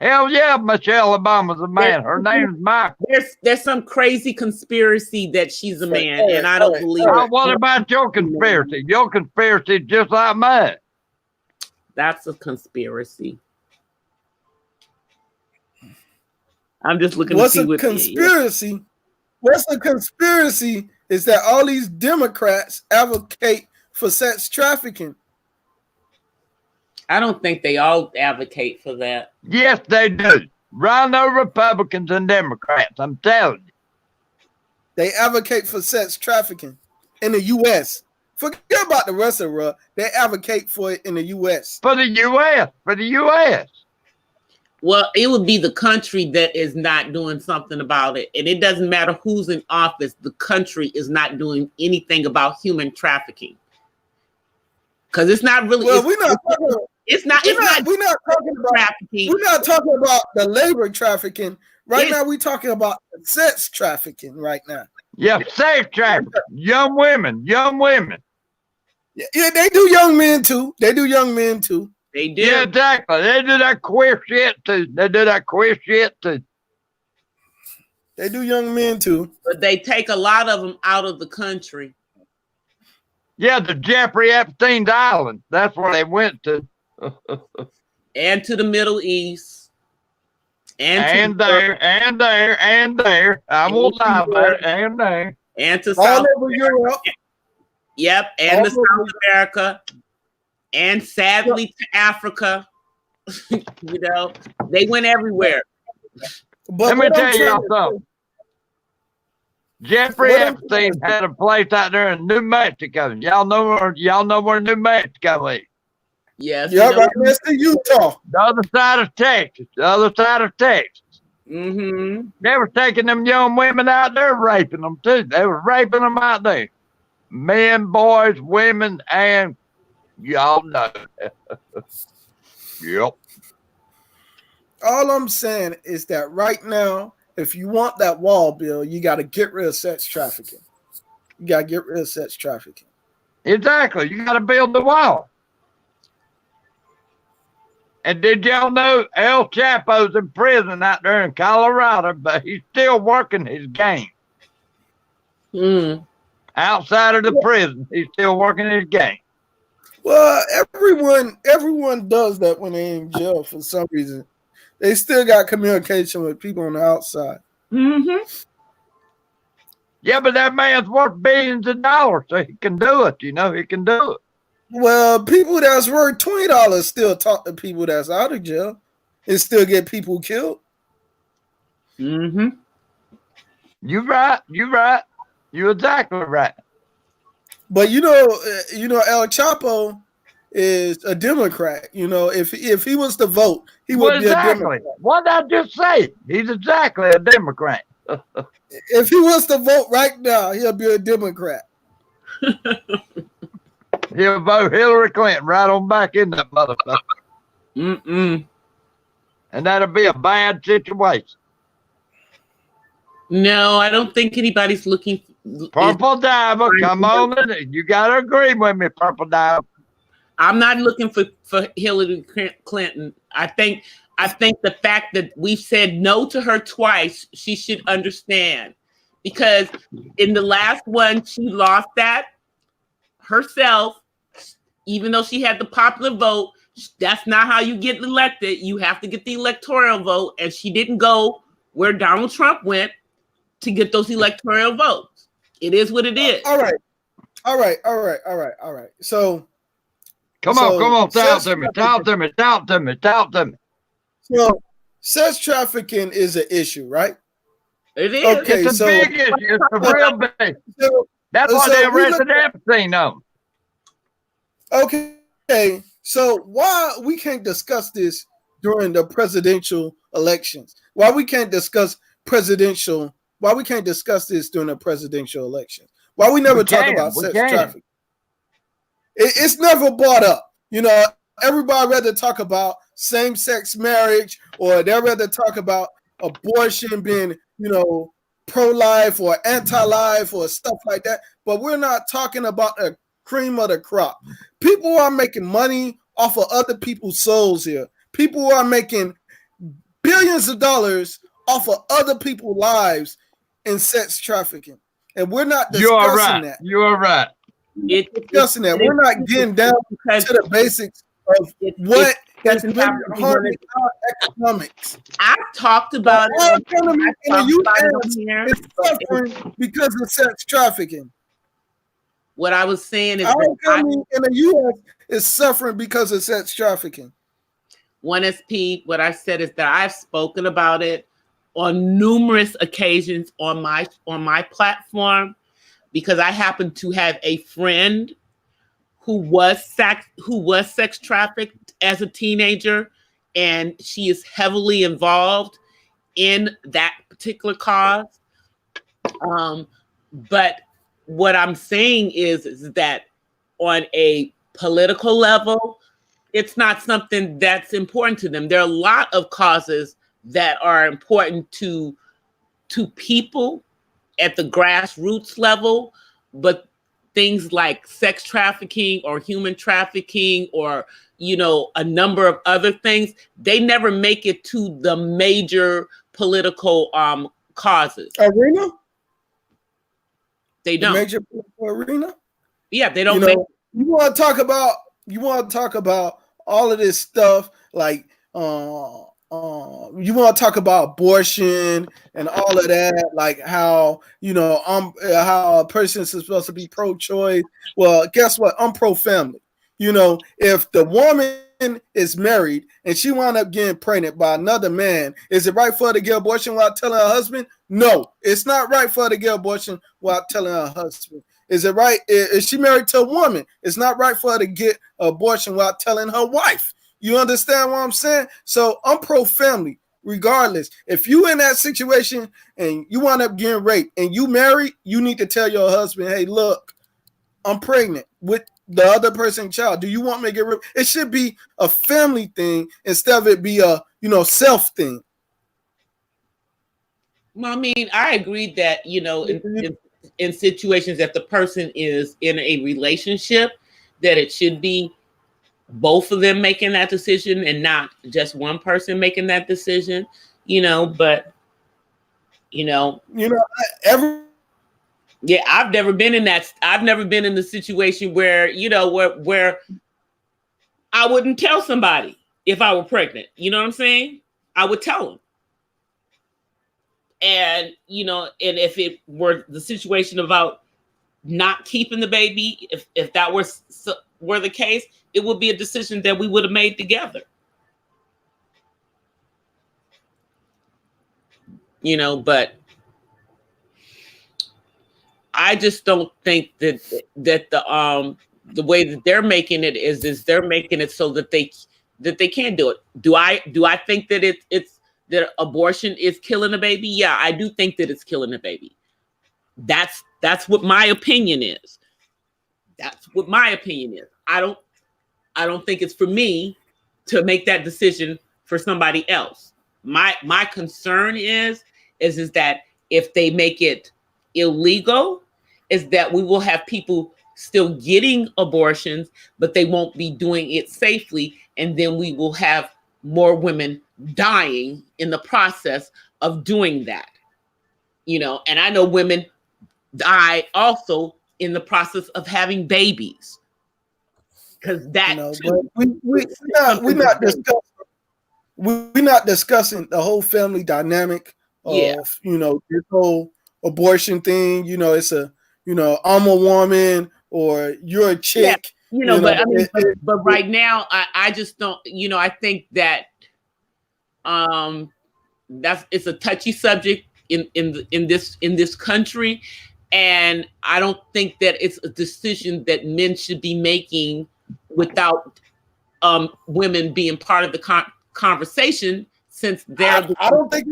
Hell yeah, Michelle Obama's a man. Her name's Michael. There's some crazy conspiracy that she's a man, and I don't believe Now, it. what about your conspiracy? Your conspiracy is just like mine. That's a conspiracy. I'm just looking What's to see a what conspiracy? What's a conspiracy is that all these Democrats advocate for sex trafficking. I don't think they all advocate for that. Yes, they do. Rhino Republicans and Democrats, I'm telling you. They advocate for sex trafficking in the U.S. Forget about the rest of the world. They advocate for it in the U.S. For the U.S. For the U.S. Well, it would be the country that is not doing something about it. And it doesn't matter who's in office. The country is not doing anything about human trafficking. Because it's not really. Well, we're not talking about the labor trafficking. Right now, we're talking about sex trafficking right now. Yeah, sex trafficking. Young women. Yeah, they do young men too. They do. Yeah, exactly. They do that queer shit too. They do young men too. But they take a lot of them out of the country. Yeah, the Jeffrey Epstein's Island. That's where they went to. And to the Middle East. And there. I won't lie about it. And there. And to all South over Europe. Yep, and to South America. And sadly to Africa. You know, they went everywhere. But let me tell y'all something. Jeffrey Epstein had a place out there in New Mexico. Y'all know where New Mexico is. Yes. Yeah, right next to Utah. The other side of Texas. Mm-hmm. They were taking them young women out there, raping them too. They were raping them out there. Men, boys, women, and y'all know. Yep. All I'm saying is that right now, if you want that wall, Bill, you got to get rid of sex trafficking. Exactly. You got to build the wall. And did y'all know El Chapo's in prison out there in Colorado, but he's still working his game. Outside of the prison, he's still working his game. Well, everyone does that when they're in jail for some reason. They still got communication with people on the outside. Mm-hmm. Yeah, but that man's worth billions of dollars, so he can do it. He can do it. Well, people that's worth $20 still talk to people that's out of jail and still get people killed. Mm-hmm. You're right. You're exactly right. But El Chapo is a Democrat. If he was to vote, he would be a Democrat. What did I just say? He's exactly a Democrat. If he was to vote right now, he'll be a Democrat. He'll vote Hillary Clinton right on back in that motherfucker. And that'll be a bad situation. No, I don't think anybody's looking. Purple Diver, come on. You got to agree with me, Purple Diver. I'm not looking for Hillary Clinton. I think the fact that we've said no to her twice, she should understand. Because in the last one, she lost that herself, even though she had the popular vote, That's not how you get elected. You have to get the electoral vote, and she didn't go where Donald Trump went to get those electoral votes. It is what it is. All right. So Come on, talk to me. So sex trafficking is an issue, right? It is. Okay, It's a big issue. It's a real big. That's why they arrested Epstein, though. Okay, so why we can't discuss this during the presidential elections? Why we can't discuss this during the presidential elections? Why we never talk about sex trafficking? It's never brought up. You know, everybody rather talk about same-sex marriage, or they rather talk about abortion being, you know, pro-life or anti-life or stuff like that. But we're not talking about the cream of the crop. People are making money off of other people's souls here. People are making billions of dollars off of other people's lives in sex trafficking. And we're not discussing that. You are right. We're not getting down to the basics of what is really harming our economics. I've talked about our economy in the U.S. is suffering because of sex trafficking. What I was saying is our economy in the U.S. is suffering because of sex trafficking. 1SP, what I said is that I've spoken about it on numerous occasions on my platform, because I happen to have a friend who was sex trafficked as a teenager, and she is heavily involved in that particular cause. But what I'm saying is that on a political level, it's not something that's important to them. There are a lot of causes that are important to people at the grassroots level, but things like sex trafficking or human trafficking or, you know, a number of other things, they never make it to the major political causes. Arena? They don't. The major political arena? Yeah, they don't. You want to talk about all of this stuff, like you want to talk about abortion and all of that, like how, you know, how a person is supposed to be pro-choice. Well, guess what? I'm pro-family. You know, if the woman is married and she wound up getting pregnant by another man, is it right for her to get abortion without telling her husband? No, it's not right for her to get abortion without telling her husband. Is it right? Is she married to a woman? It's not right for her to get abortion without telling her wife. You understand what I'm saying? So I'm pro-family, regardless. If you in that situation and you wind up getting raped and you married, you need to tell your husband, hey, look, I'm pregnant with the other person's child. Do you want me to get raped? It should be a family thing instead of it be a, you know, self thing. Well, I mean, I agree that, you know, in situations that the person is in a relationship, that it should be both of them making that decision and not just one person making that decision, you know, but, yeah, I've never been in that. I've never been in the situation where, you know, where I wouldn't tell somebody if I were pregnant. You know what I'm saying? I would tell them. And, you know, and if it were the situation about not keeping the baby, if that were the case, it would be a decision that we would have made together. You know, but I just don't think that the way that they're making it is they're making it so that they can't do it. Do I think that it's that abortion is killing a baby? Yeah, I do think that it's killing a baby. That's what my opinion is. That's what my opinion is. I don't think it's for me to make that decision for somebody else. My concern is that if they make it illegal, is that we will have people still getting abortions, but they won't be doing it safely, and then we will have more women dying in the process of doing that. You know, and I know women die also in the process of having babies. because that you know, too, but we're not discussing the whole family dynamic yeah, of, you know, this whole abortion thing. You know, it's a, you know, I'm a woman or you're a yeah, chick. you know, You know, but I mean, but right now, I just don't, you know, I think that that's it's a touchy subject in this country, and I don't think that it's a decision that men should be making without women being part of the conversation, since they're I don't think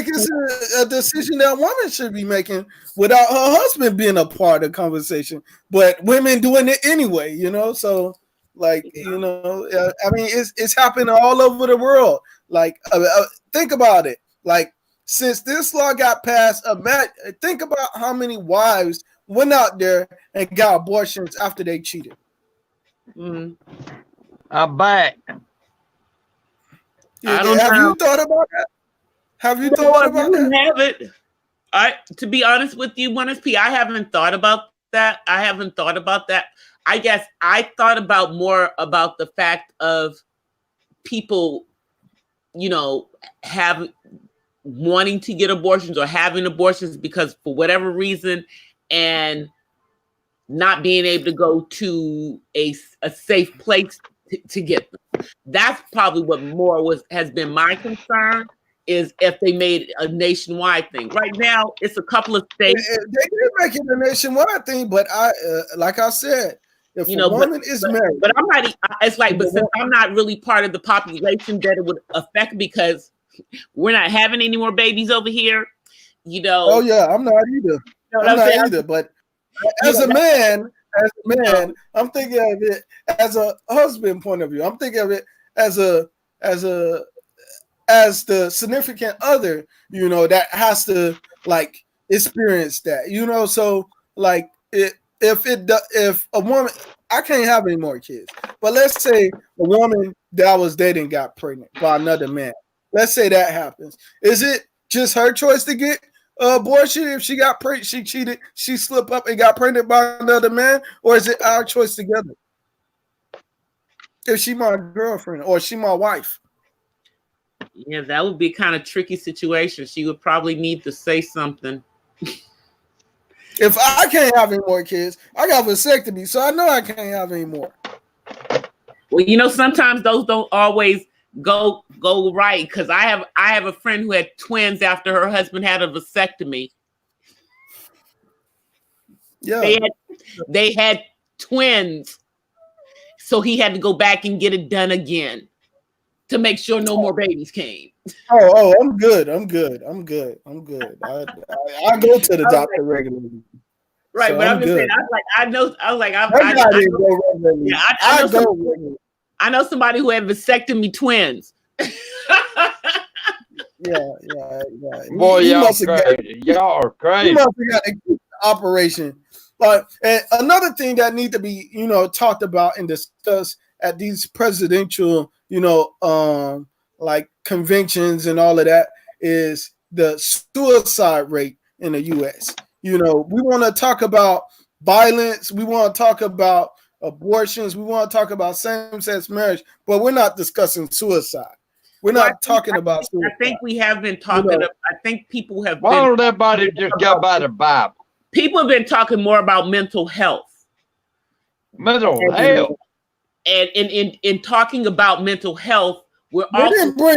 it's a decision that a woman should be making without her husband being a part of the conversation. But women doing it anyway, you know. So, like, you know, I mean, it's happening all over the world. Like, think about it. Like, since this law got passed, think about how many wives went out there and got abortions after they cheated. Mm. I'm back. I don't Have know. you thought about that? Have you No, thought I about really that? haven't. To be honest with you, One SP, I haven't thought about that. I guess I thought about more about the fact of people, you know, wanting to get abortions or having abortions because for whatever reason, and not being able to go to a safe place to get them. That's probably what more has been my concern, is if they made a nationwide thing. Right now, it's a couple of states. They did make it a nationwide thing, but like I said, if You a know, woman is married, but I'm not. It's like, but since I'm not really part of the population that it would affect, because we're not having any more babies over here. You know. oh yeah, I'm not either. You know what I'm not saying? either. But as a man, I'm thinking of it as a husband point of view. I'm thinking of it as the significant other, you know, that has to like experience that, you know. So like if a woman, I can't have any more kids, but let's say a woman that I was dating got pregnant by another man. Let's say that happens. Is it just her choice to get abortion if she got pregnant, she cheated, she slipped up and got pregnant by another man, or is it our choice together? If she my girlfriend or she my wife? Yeah, that would be kind of tricky situation. She would probably need to say something. If I can't have any more kids, I got vasectomy, so I know I can't have any more. Well, you know, sometimes those don't always go right, because I have a friend who had twins after her husband had a vasectomy. Yeah, they had twins, so he had to go back and get it done again to make sure no more babies came. Oh, I'm good. I go to the doctor regularly. Right, So but I'm just saying, I know somebody who had vasectomy twins. Yeah. Boy, y'all crazy. Y'all are crazy. He must have got a operation. And another thing that need to be, you know, talked about and discussed at these presidential, you know, like conventions and all of that is the suicide rate in the U.S. You know, we want to talk about violence. We want to talk about abortions. We want to talk about same-sex marriage, but we're not discussing suicide. We're not talking about suicide. I think we have been talking. You know, I think people have. Why don't everybody just go by the Bible? People have been talking more about mental health. Mental health. And in talking about mental health, we're they also didn't bring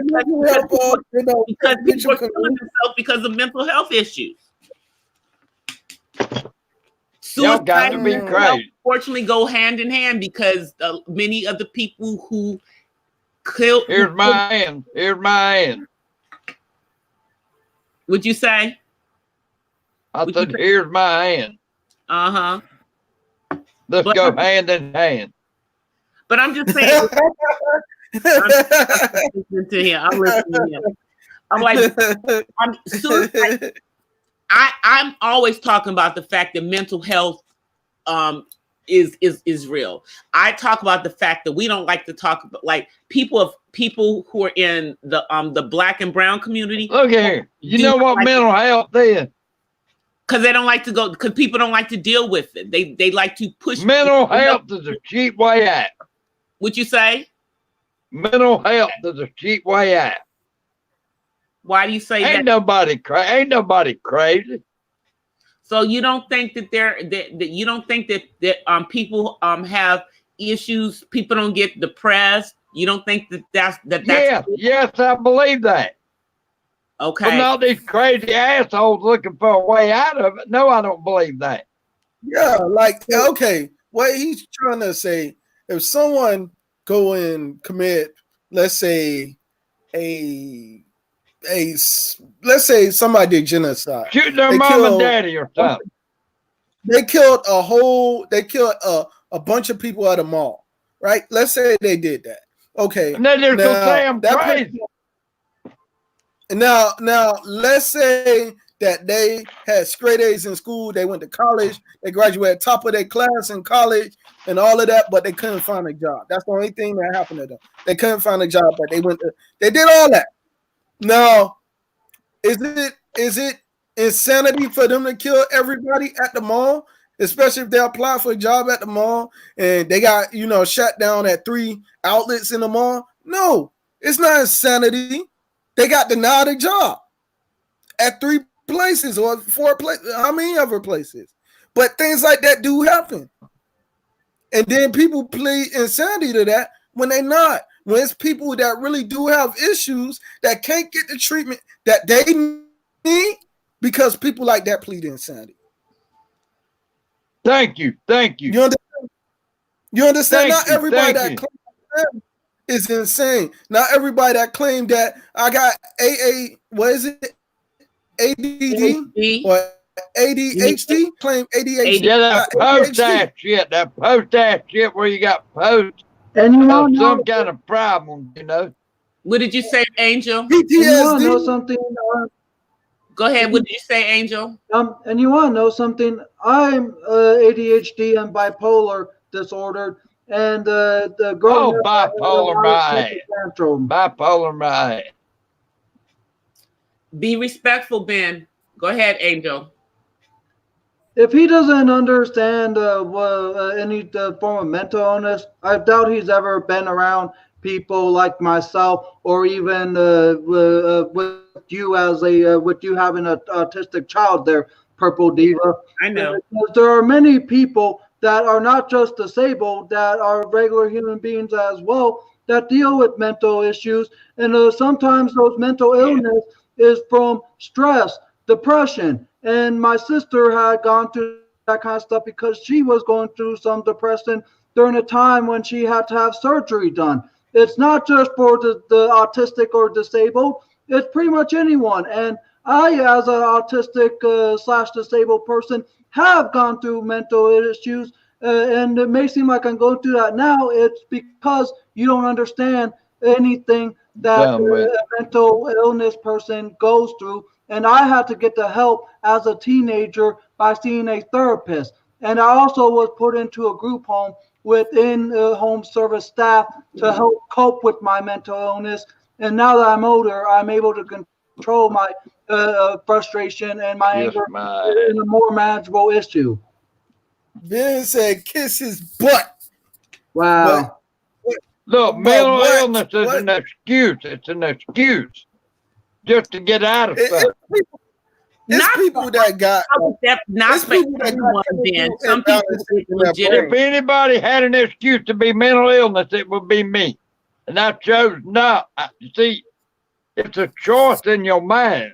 mental health up, you know, because people are killing themselves because of mental health issues. Y'all got to be crazy. Unfortunately, go hand in hand, because many of the people who killed. Here's my hand. What'd you say? I said, here's my hand. Uh-huh. Let's go hand in hand. But I'm just saying. I'm listening to him. I'm like, suicide. I'm always talking about the fact that mental health is real. I talk about the fact that we don't like to talk about, like, people who are in the Black and brown community. Look here. You know what mental health is? Because they don't like to go. Because people don't like to deal with it. They like to push. Mental health is a cheap way out. Would you say? Mental health is a cheap way out. Why do you say that? Ain't nobody crazy. So you don't think that that you don't think that people have issues? People don't get depressed. You don't think that's Yes, I believe that. Okay. But not these crazy assholes looking for a way out of it. No, I don't believe that. Yeah, like okay, what he's trying to say, if someone go and commit, let's say let's say somebody did genocide, shoot their mom and daddy or something. They killed a bunch of people at a mall, right? Let's say they did that. Okay, and then they're so damn crazy. Now, let's say that they had straight A's in school, they went to college, they graduated top of their class in college and all of that, but they couldn't find a job. That's the only thing that happened to them. They couldn't find a job, but they did all that. Now, is it insanity for them to kill everybody at the mall, especially if they apply for a job at the mall and they got, shut down at 3 outlets in the mall? No, it's not insanity. They got denied a job at 3 places or 4 places, how many other places? But things like that do happen. And then people plead insanity to that when they're not. When it's people that really do have issues that can't get the treatment that they need because people like that plead insanity. Thank you. You understand? Not everybody that claims is insane. Not everybody that claimed that I got ADD or ADHD claim ADHD. Yeah, that post-ass shit where you got post and you know some kind of problem, What did you say, Angel? PTSD. You want to know something? Go ahead. What did you say, Angel? And you want to know something? I'm ADHD and bipolar disorder, and the girl. Bipolar my. Be respectful, Ben. Go ahead, Angel. If he doesn't understand any form of mental illness, I doubt he's ever been around people like myself, or even with you with you having an autistic child there, Purple Diva. I know. Because there are many people that are not just disabled, that are regular human beings as well, that deal with mental issues. And sometimes those mental illness is from stress, depression. And my sister had gone through that kind of stuff because she was going through some depression during a time when she had to have surgery done. It's not just for the autistic or disabled. It's pretty much anyone. And I, as an autistic / disabled person, have gone through mental issues. And it may seem like I'm going through that now. It's because you don't understand anything that a mental illness person goes through. And I had to get the help as a teenager by seeing a therapist. And I also was put into a group home within home service staff to help cope with my mental illness. And now that I'm older, I'm able to control my frustration and my anger in a more manageable issue. Ben said, "Kiss his butt." Wow. Look, mental illness is an excuse. It's an excuse just to get out of stuff. It's people that got. Not for everyone, Ben. Some people legit. If anybody had an excuse to be mental illness, it would be me. And I chose not. See, it's a choice in your mind.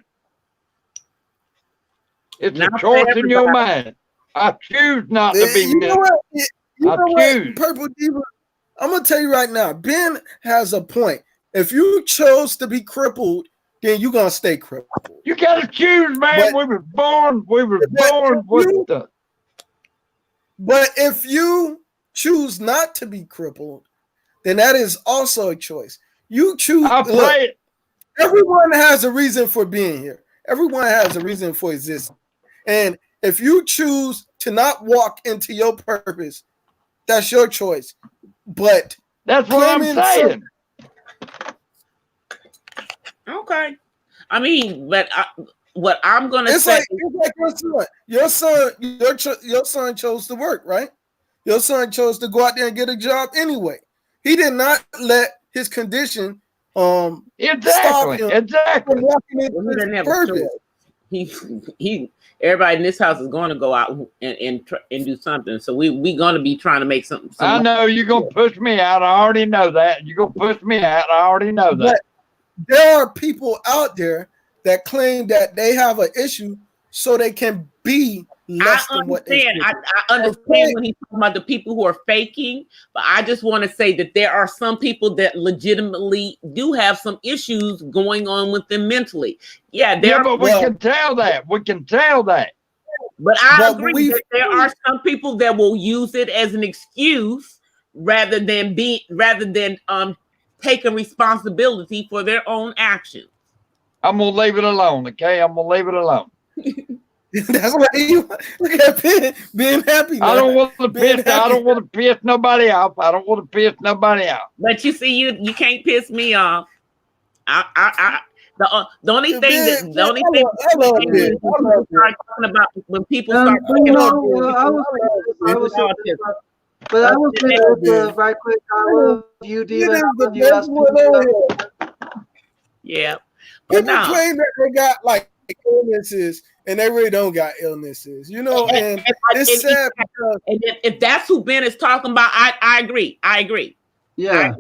It's a choice in your mind. I choose not to be mental. I choose. Purple Diva, I'm going to tell you right now, Ben has a point. If you chose to be crippled, then you're going to stay crippled. You got to choose, man. We were born with the. But if you choose not to be crippled, then that is also a choice. You choose. Look, everyone has a reason for being here. Everyone has a reason for existing. And if you choose to not walk into your purpose, that's your choice. But that's what I'm saying. Okay. I mean, but what I'm gonna It's say. like your son chose to work, right? Your son chose to go out there and get a job anyway. He did not let his condition stop him from walking into He doesn't his have a purpose. choice. He everybody in this house is going to go out and do something. So we going to be trying to make something. I know you're gonna push me out. I already know that. You're gonna push me out. I already know that. But there are people out there that claim that they have an issue so they can be less than what they should. I understand when he's talking about the people who are faking, but I just want to say that there are some people that legitimately do have some issues going on with them mentally. Yeah, but we can tell that. We can tell that. But I agree that there are some people that will use it as an excuse rather than taking responsibility for their own actions. I'm gonna leave it alone, okay? I'm gonna leave it alone. That's why you look at being happy. I don't want to piss. I don't want to piss nobody off. I don't want to piss nobody off. But you see, you can't piss me off. The only thing that talking about when people start talking but I will say this right quick. I love you, Diva. Yeah. People claim that they got like illnesses and they really don't got illnesses, you know, and it's sad because if that's who Ben is talking about, I agree. Yeah.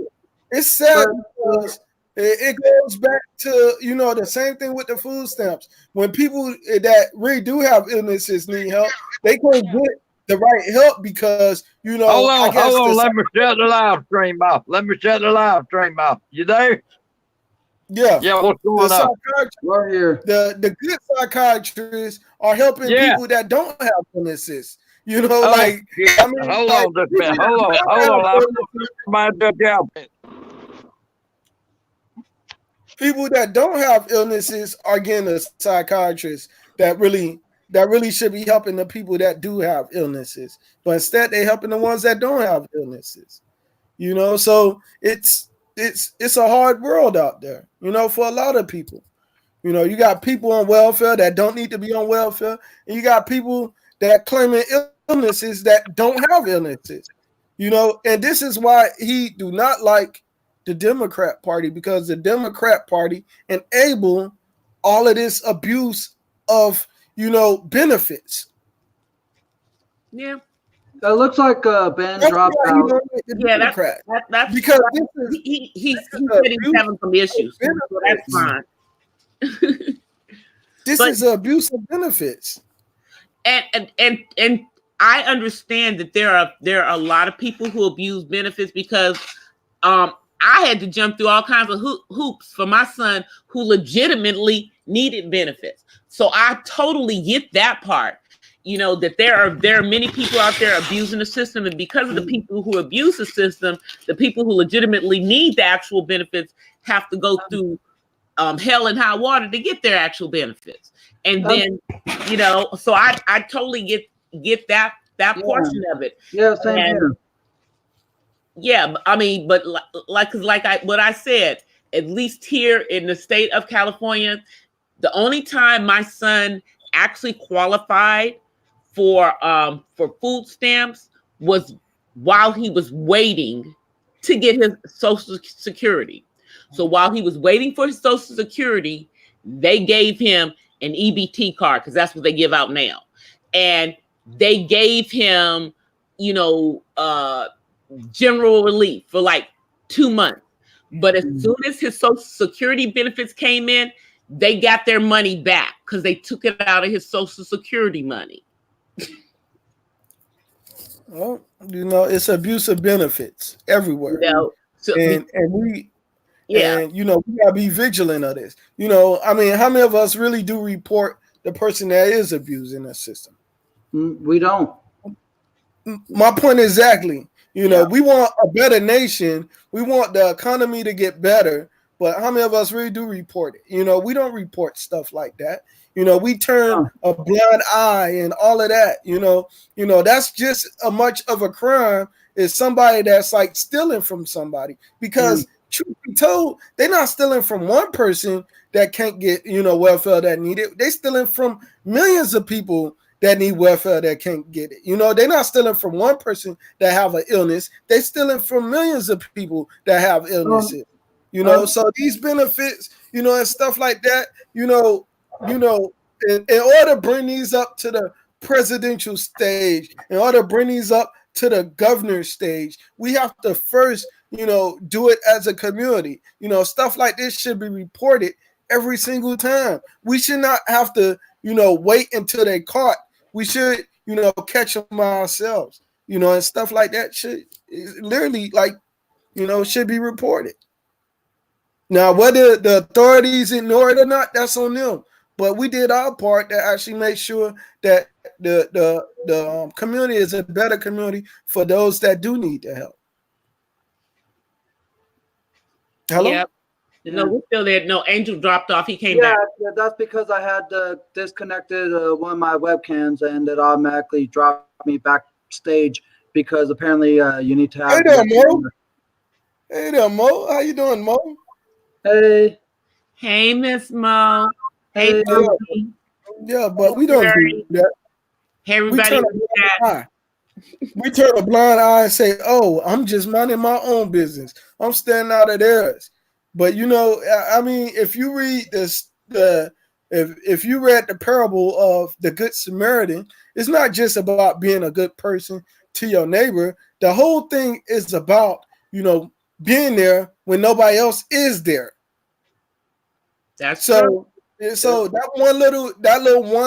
It's sad because it goes back to, you know, the same thing with the food stamps. When people that really do have illnesses need help, they can't get the right help because, you know, hold on, let me shut the live stream off. You there? Yeah. Yeah, what's going on? Right here. The good psychiatrists are helping people that don't have illnesses. You know, like I mean, hold on, people that don't have illnesses are getting a psychiatrist that really should be helping the people that do have illnesses, but instead they're helping the ones that don't have illnesses. You know, so it's a hard world out there, you know, for a lot of people. You know, you got people on welfare that don't need to be on welfare, and you got people that claiming illnesses that don't have illnesses. You know, and this is why he do not like the Democrat Party, because the Democrat Party enable all of this abuse of, you know, benefits. Yeah. It looks like Ben dropped out. That's because he said he's having some issues. So that's fine. This is abuse of benefits. And I understand that there are a lot of people who abuse benefits because I had to jump through all kinds of hoops for my son who legitimately needed benefits. So I totally get that part. You know, that there are many people out there abusing the system, and because of the people who abuse the system, the people who legitimately need the actual benefits have to go through hell and high water to get their actual benefits. And then, you know, so I totally get that portion of it. Yeah, same here. Yeah, I mean, but what I said, at least here in the state of California, the only time my son actually qualified for food stamps was while he was waiting to get his Social Security. So while he was waiting for his Social Security, they gave him an EBT card, because that's what they give out now. And they gave him, you know, general relief for like 2 months. But as soon as his Social Security benefits came in, they got their money back because they took it out of his Social Security money. Well, you know, it's abuse of benefits everywhere. You know, and you know, we gotta be vigilant of this. You know, I mean, how many of us really do report the person that is abusing the system? We don't. My point exactly. You know, we want a better nation. We want the economy to get better. But how many of us really do report it? You know, we don't report stuff like that. You know, we turn a blind eye and all of that. You know, that's just as much of a crime as somebody that's like stealing from somebody, because truth be told, they're not stealing from one person that can't get, welfare that need it. They're stealing from millions of people that need welfare that can't get it. They're not stealing from one person that have an illness. They're stealing from millions of people that have illnesses. So these benefits, and stuff like that, in order to bring these up to the presidential stage, in order to bring these up to the governor stage, we have to first, do it as a community. Stuff like this should be reported every single time. We should not have to, wait until they caught. We should, catch them ourselves, and stuff like that should literally should be reported. Now, whether the authorities ignore it or not, that's on them. But we did our part to actually make sure that the community is a better community for those that do need the help. Hello? Yep. No, we're still there. No, Angel dropped off. He came back. Yeah, that's because I had disconnected one of my webcams, and it automatically dropped me backstage because apparently you need to have. Hey there, Mo. Hey there, Mo. How you doing, Mo? Hey. Hey, Miss Mo. Hey, yeah, but we don't do that. Hey, everybody. We turn a blind eye and say, "Oh, I'm just minding my own business. I'm staying out of theirs." But if you read this, if you read the parable of the Good Samaritan, it's not just about being a good person to your neighbor. The whole thing is about being there when nobody else is there. That's so. So that one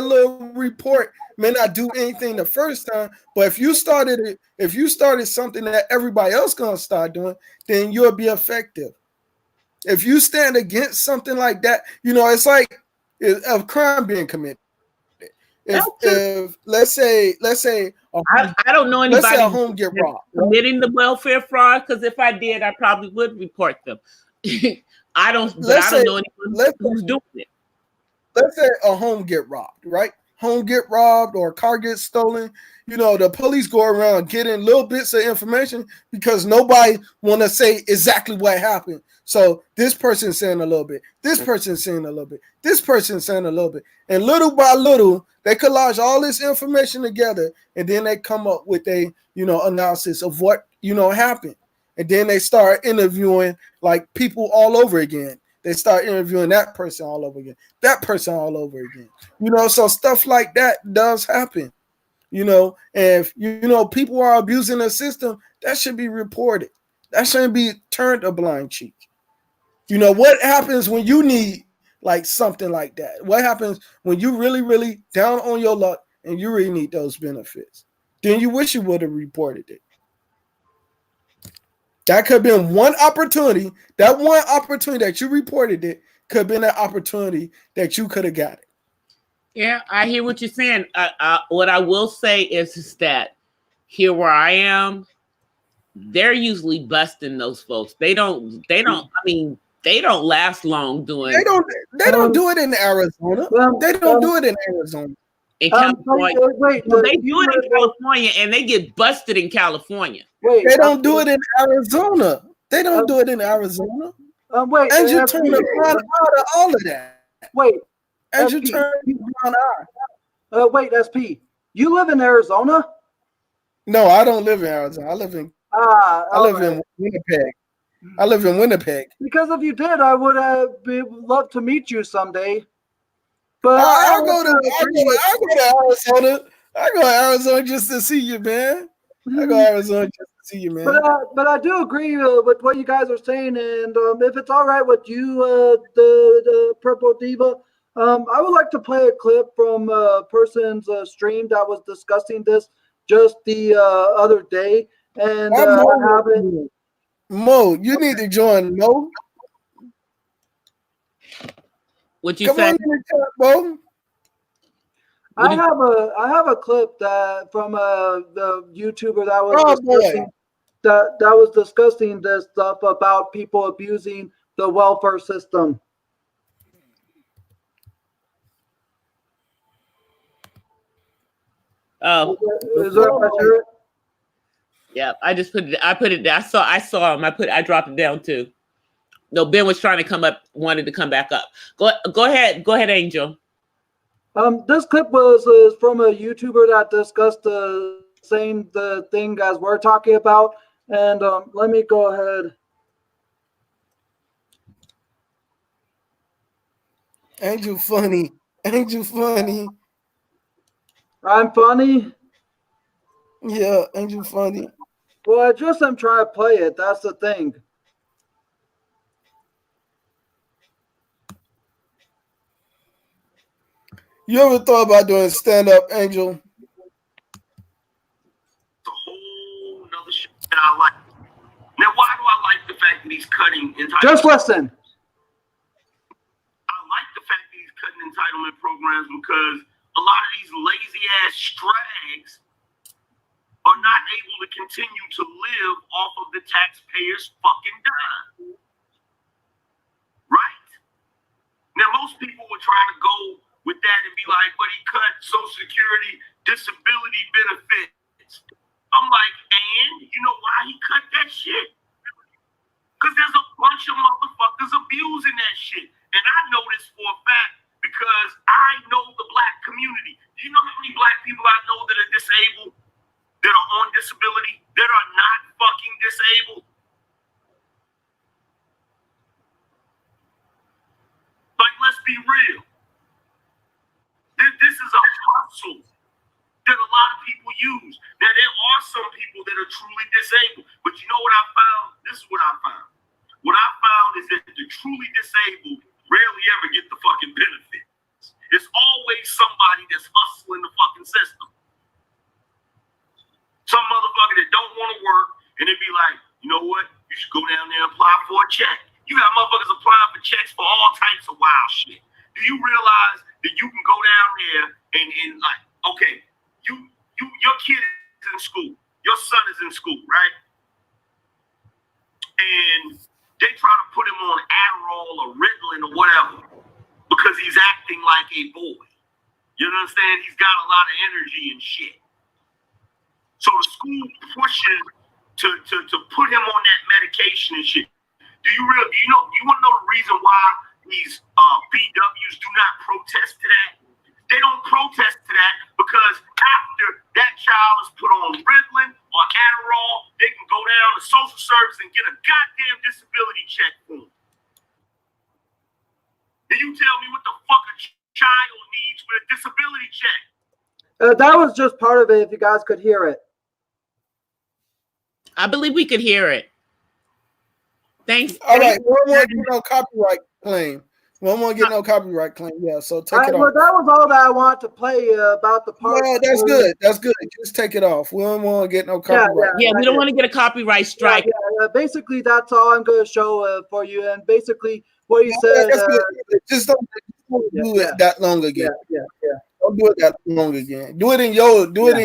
little report may not do anything the first time, but if you started something that everybody else gonna start doing, then you'll be effective. If you stand against something like that, it's like a crime being committed. If let's say I don't know anybody. Let's say a home get robbed, committing the welfare fraud, because if I did, I probably would report them. I don't know anyone who's doing it. Let's say a home get robbed, right? Home get robbed or a car gets stolen. The police go around getting little bits of information because nobody want to say exactly what happened. So this person's saying a little bit. This person's saying a little bit. This person's saying a little bit. And little by little, they collage all this information together, and then they come up with a, analysis of what, happened. And then they start interviewing like people all over again. They start interviewing that person all over again, that person all over again. So stuff like that does happen. And if people are abusing the system, that should be reported. That shouldn't be turned a blind cheek. What happens when you need like something like that? What happens when you really, really down on your luck and you really need those benefits? Then you wish you would have reported it. That could have been one opportunity. That one opportunity that you reported it could have been an opportunity that you could have got it. Yeah, I hear what you're saying. What I will say is that here where I am, they're usually busting those folks. They don't last long doing. They don't do it in Arizona. They don't do it in Arizona. In California. They do it in California, and they get busted in California. They don't do it in Arizona. They don't do it in Arizona. And you turn a blind eye to all of that. And you turn a blind eye. Wait, SP. You live in Arizona? No, I don't live in Arizona. I live in Winnipeg. I live in Winnipeg. Because if you did, I would love to meet you someday. But I go to Arizona. I go to Arizona just to see you, man. I go to Arizona just to see you, man. But I do agree with what you guys are saying, and if it's all right with you, the Purple Diva, I would like to play a clip from a person's stream that was discussing this just the other day, and have it. Mo, you need to join, Mo. What you say? Mo. I have a clip that from the YouTuber that was that was discussing this stuff about people abusing the welfare system. Oh, is that yeah. I just put it. I put it. I saw him. I dropped it down too. No, Ben was trying to come up, wanted to come back up. Go ahead, Angel. This clip was from a YouTuber that discussed the same thing as we're talking about, and let me go ahead. Angel funny. Angel funny. I'm funny. Yeah, Angel funny. Well, I just am trying to play it. That's the thing. You ever thought about doing stand-up, Angel? It's a whole nother shit that I like. Now, why do I like the fact that he's cutting entitlement? Just listen. I like the fact that he's cutting entitlement programs because a lot of these lazy ass strags are not able to continue to live off of the taxpayers' fucking dime. Right? Now, most people would try to go with that and be like, but he cut Social Security disability benefits. I'm like, and you know why he cut that shit? Because there's a bunch of motherfuckers abusing that shit. And I know this for a fact because I know the black community. Do you know how many black people I know that are disabled, that are on disability, that are not fucking disabled? Like, let's be real. This is a hustle that a lot of people use. Now, there are some people that are truly disabled, but you know what I found? This is what I found. What I found is that the truly disabled rarely ever get the fucking benefits. It's always somebody that's hustling the fucking system. Some motherfucker that don't want to work, and they be like, you know what? You should go down there and apply for a check. You got motherfuckers applying for checks for all types of wild shit. Do you realize that you can go down there and like, okay, your kid is in school, your son is in school, right? And they try to put him on Adderall or Ritalin or whatever because he's acting like a boy. You understand? He's got a lot of energy and shit. So the school pushes to put him on that medication and shit. Do you want to know the reason why these BWs do not protest to that? They don't protest to that because after that child is put on Ritalin or Adderall, they can go down to social service and get a goddamn disability check for them. And you tell me what the fuck a child needs with a disability check? That was just part of it, if you guys could hear it. I believe we could hear it. Thanks. All right, we don't want to get no copyright claim. We don't want to get no copyright claim. Yeah, so take it off. Well, that was all that I want to play about the part. Yeah, that's good. That's good. Just take it off. We don't want to get no copyright. Yeah, we don't want to get a copyright strike. Yeah, basically, that's all I'm going to show for you. And basically, what you said. Just don't do it that long again. Yeah. Don't do it that long again. Do it in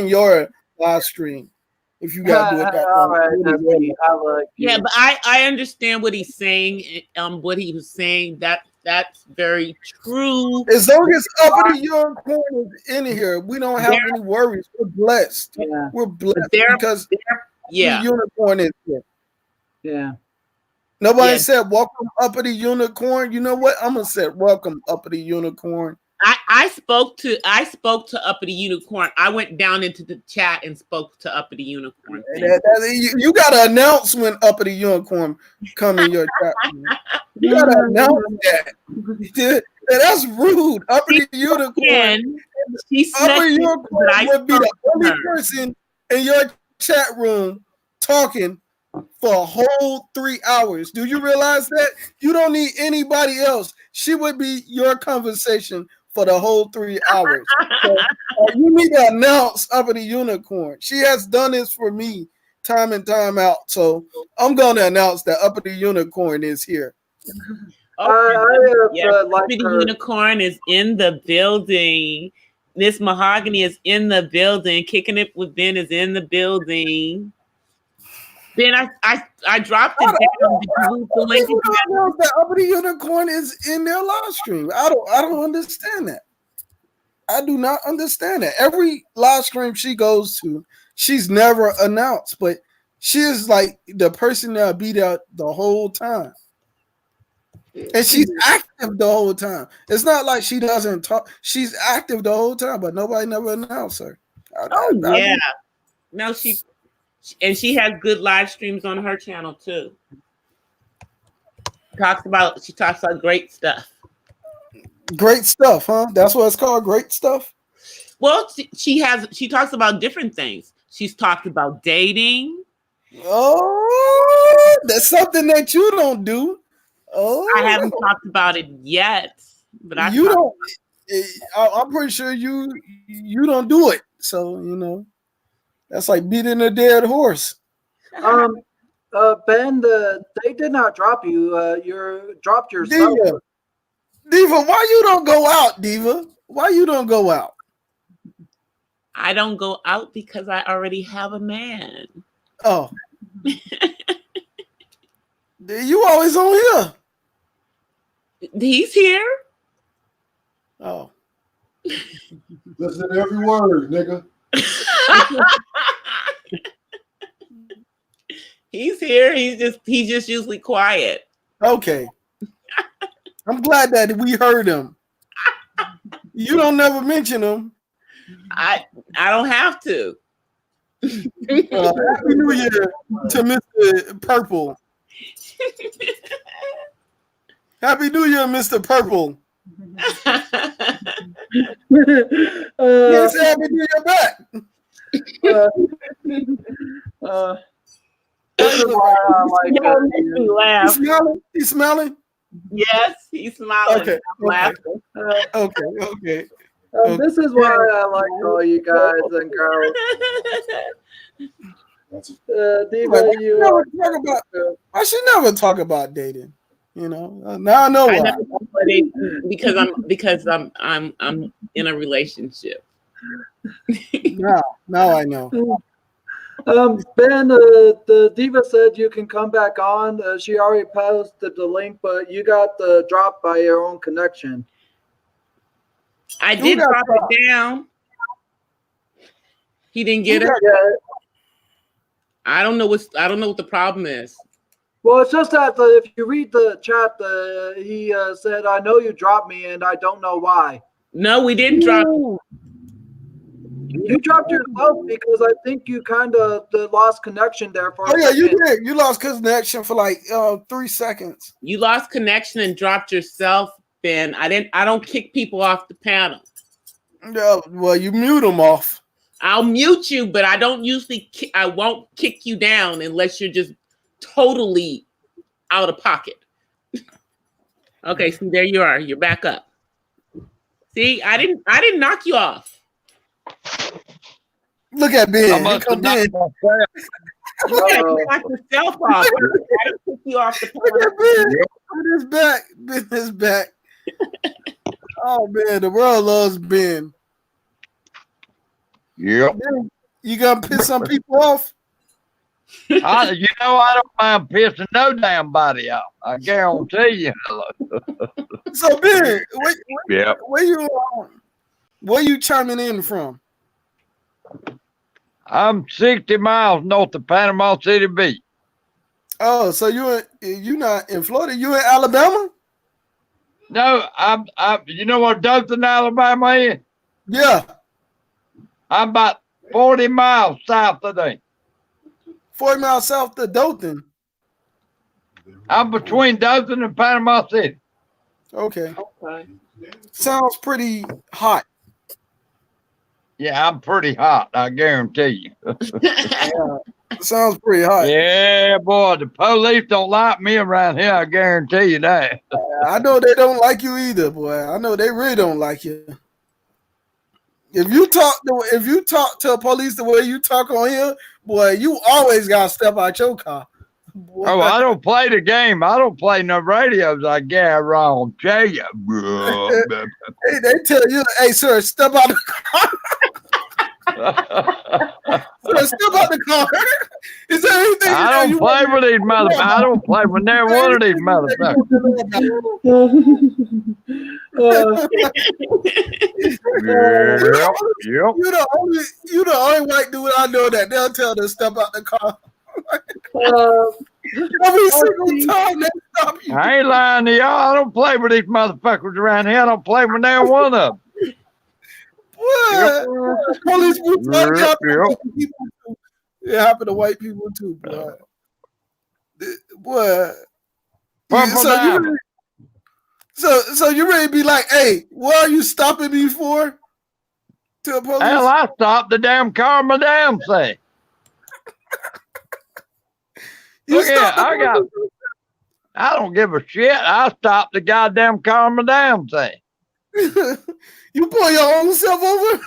your live stream. If you gotta do it that long. Right, yeah, but I understand what he's saying. What he was saying, that's very true. As long as Uppity Unicorn is in here, we don't have any worries. We're blessed. Yeah. We're blessed because the unicorn is here. Yeah. Nobody said welcome Uppity Unicorn. You know what? I'm gonna say welcome Uppity Unicorn. I spoke to Uppity Unicorn. I went down into the chat and spoke to Uppity Unicorn. You gotta announce when Uppity Unicorn come in your chat. You gotta announce that. That's rude. Uppity Unicorn. Uppity Unicorn would be the only person in your chat room talking for a whole 3 hours. Do you realize that? You don't need anybody else. She would be your conversation for the whole 3 hours. So, you need to announce Uppity Unicorn. She has done this for me time and time out. So I'm going to announce that Uppity Unicorn is here. Uppity Unicorn is in the building. Miss Mahogany is in the building. Kicking It with Ben is in the building. Ben, I dropped it down. The Uppity Unicorn is in their live stream. I don't understand that. I do not understand that. Every live stream she goes to, she's never announced, but she is like the person that'll be there the whole time. And she's active the whole time. It's not like she doesn't talk. She's active the whole time, but nobody never announced her. Yeah. No, she has good live streams on her channel too. She talks about great stuff. Great stuff, huh? That's what it's called, great stuff. Well, she talks about different things. She's talked about dating. Oh, that's something that you don't do. Oh, I haven't talked about it yet, but you don't. I'm pretty sure you don't do it. So that's like beating a dead horse. Ben, they did not drop you. You dropped yourself. Diva, why you don't go out, Diva? Why you don't go out? I don't go out because I already have a man. Oh. You always on here. He's here. Oh. Listen to every word, nigga. He's here. He's just usually quiet. Okay. I'm glad that we heard him. You don't never mention him. I don't have to. Happy New Year to Mr. Purple. Happy New Year, Mr. Purple. Yes, Happy New Year back. Laugh. He's smiling. Yes, he's smiling. Okay. Laughing. Okay. This is why I like all you guys and girls. Diva, I should never talk about dating. Now I know why. Because I'm in a relationship. Now I know. Ben, the Diva said you can come back on. She already posted the link, but you got dropped by your own connection. I did drop it down. He didn't get it. I don't know what the problem is. Well, it's just that if you read the chat, he said, "I know you dropped me, and I don't know why." No, we didn't drop you. You dropped yourself because I think you kind of lost connection there for. Oh yeah, you did. You lost connection for like 3 seconds. You lost connection and dropped yourself, Ben. I don't kick people off the panel. Yeah, well, you mute them off. I'll mute you, but I don't usually. I won't kick you down unless you're just totally out of pocket. Okay, so there you are. You're back up. See, I didn't knock you off. Look at Ben. I must have knocked myself. You knocked yourself off. I didn't kick you off the Look at Ben. Ben is back. Ben is back. Oh man, the world loves Ben. Yep. Ben, you gonna piss some people off? I don't mind pissing no damn body off. I guarantee you. So Ben, Yeah. where you chiming in from? I'm 60 miles north of Panama City Beach. Oh, so you not in Florida? You in Alabama? No, I'm you know what Dothan, Alabama is? Yeah. I'm about 40 miles south of there. 40 miles south of Dothan. I'm between Dothan and Panama City. Okay. Sounds pretty hot. Yeah, I'm pretty hot, I guarantee you. Yeah, sounds pretty hot. Yeah, boy, the police don't like me around here, I guarantee you that. I know they don't like you either, boy. I know they really don't like you. If you talk to a police the way you talk on here, boy, you always gotta step out your car. Boy. Oh, I don't play the game. I don't play no radios. I guarantee tell you. Hey, they tell you, hey, sir, step out the car. Sir, step out the car. Is there anything? I don't play with these motherfuckers. I don't play with never one of these motherfuckers. Yep. You the only white dude I know that they'll tell them to step out the car. Every single time they stop you. I ain't lying to y'all. I don't play with these motherfuckers around here. I don't play with now one of them. What? Police brutality Yep, happen to yep. white people too. It happened to white people too, boy. Boy. Purple So you Diamond. ready, so you ready to be like, hey, what are you stopping me for? To the police? Hell, I stopped the damn car my damn thing. You Look here, stopped the I got. police? I don't give a shit. I stopped the goddamn car my damn thing. You pull your own self over?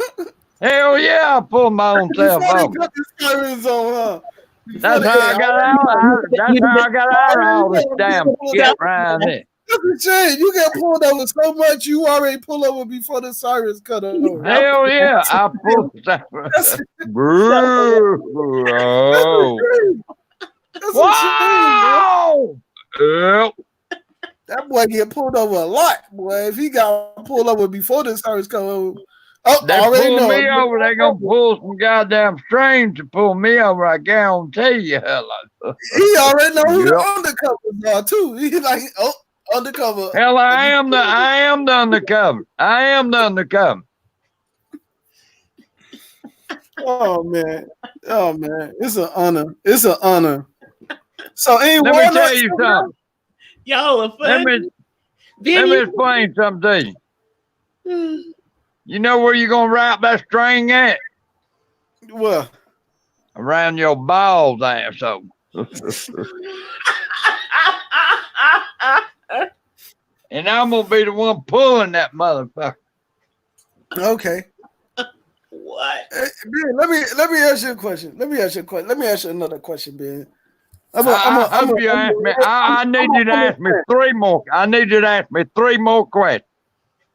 Hell yeah, I pulled my own self Before they over. cut the sirens on, huh? That's how I got out. That's how I got out of all this damn shit around here. That's a shame. You get pulled over so much, you already pull over before the sirens cut over. Hell yeah, I pulled that. That's a shame, bro. Whoa! Yep. That boy get pulled over a lot, boy. If he got pulled over before the sirens come over, They already pull know. me over. They gonna pull some goddamn strings to pull me over. I guarantee you. Hello. He already know who Yep. the undercovers are too. He like, oh, undercover. Hell, I am the undercover. I am the undercover. Oh man, it's an honor. It's an honor. So Let me tell you something. Y'all are Let funny. me explain something to you. You know where you're gonna wrap that string at? Well, Around your balls, asshole. And I'm gonna be the one pulling that motherfucker. okay. What? Ben, let me ask you a question. Let me ask you another question, Ben. I hope you ask me. I need you to ask me three more. I need you to ask me three more questions.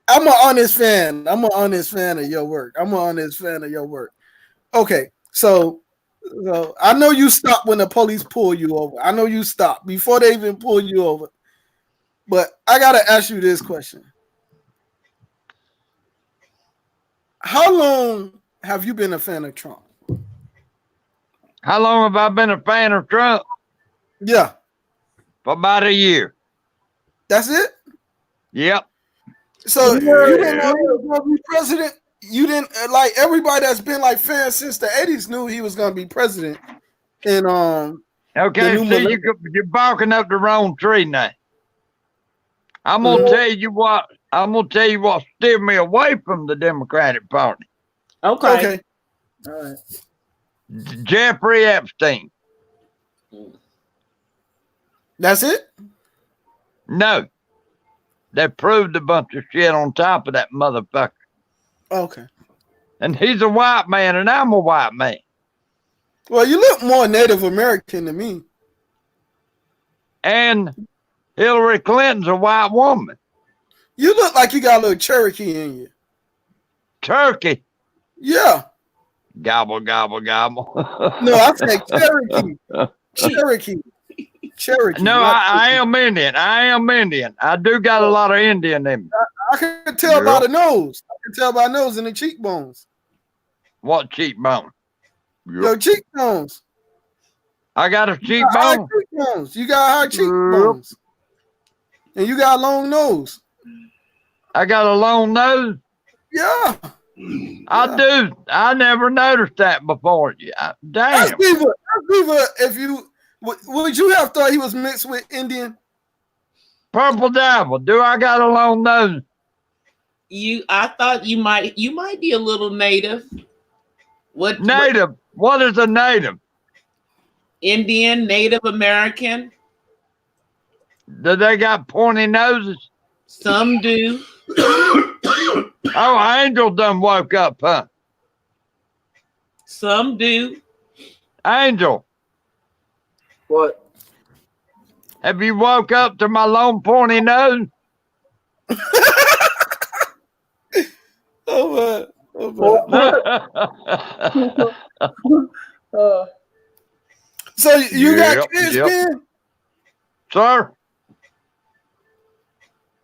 I'm an honest fan. I'm an honest fan of your work. Okay, so I know you stop when the police pull you over. I know you stop before they even pull you over. But I gotta ask you this question. How long have you been a fan of Trump? How long have I been a fan of Trump? Yeah. For about a year. That's it? Yep. So you didn't know he was gonna be president? You didn't like everybody that's been like fans since the 80s knew he was gonna be president. And Okay, see, you're barking up the wrong tree now. I'm gonna tell you what. I'm gonna tell you what steered me away from the Democratic Party. Okay. All right. Jeffrey Epstein. That's it? No, they proved a bunch of shit on top of that motherfucker. Okay. And he's a white man, and I'm a white man. Well, you look more Native American to me. And Hillary Clinton's a white woman. You look like you got a little Cherokee in you. Turkey. Yeah. Gobble, gobble, gobble. No, I said Cherokee. Cherokee. No, I am Indian. I am Indian. I do got a lot of Indian in me. I can tell by the nose. I can tell by the nose and the cheekbones. What cheekbone? Your cheekbones. I got a You got high cheekbone. cheekbones. You got high cheekbones. And you got a long nose. I got a long nose. Yeah. I do. I never noticed that before. Damn. That's Beaver. If you would you have thought he was mixed with Indian? Purple Devil. Do I got a long nose? I thought you might be a little native. What Native. What is a native? Indian, Native American? Do they got pointy noses? Some do. Oh, Angel done woke up, huh? Some do. Angel, What? have you woke up to my long pointy nose? Oh man. So you got kids, Ben? Sir?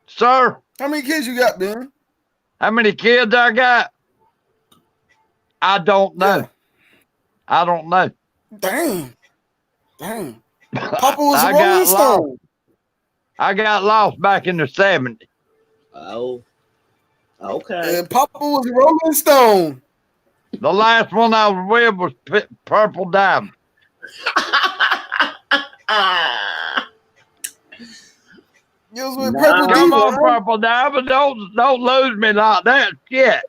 Sir? How many kids you got, Ben? How many kids I got? I don't know. Yeah. I don't know. Damn. Papa was a I got Rolling lost. Stone. I got lost back in the 70s. Oh, okay. And Papa was a Rolling Stone. The last one I was with was Purple Diamond. You was with Nah. Purple Come Diva. on, Huh? Purple Diamond. Don't lose me like that. Shit.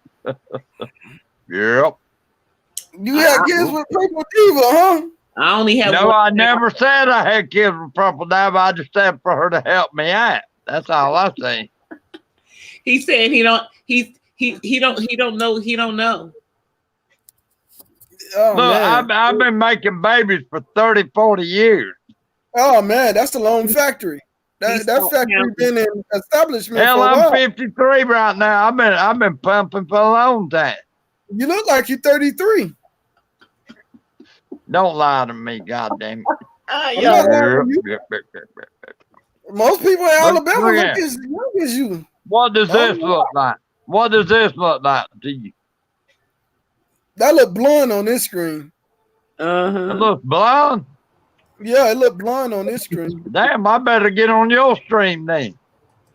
Yep. You had kids with Purple Diva, huh? I only have No, one. I never said I had kids with Purple Diamond. I just said for her to help me out. That's all I say. He said he don't know. Oh Look, man. I've been making babies for 30, 40 years. Oh man, that's the Lone Factory. He's That so factory happy. been in establishment Hell, for a I'm while. 53 right now. I've been pumping for a long time. You look like you're 33. Don't lie to me, goddamn it. I'm not lying to you. Yep. Most people in Alabama look look at- as young as you. What does this look like? What does this look like to you? That look blonde on this screen. It Uh-huh. looks blonde. Yeah, it look blonde on this screen. Damn, I better get on your stream then.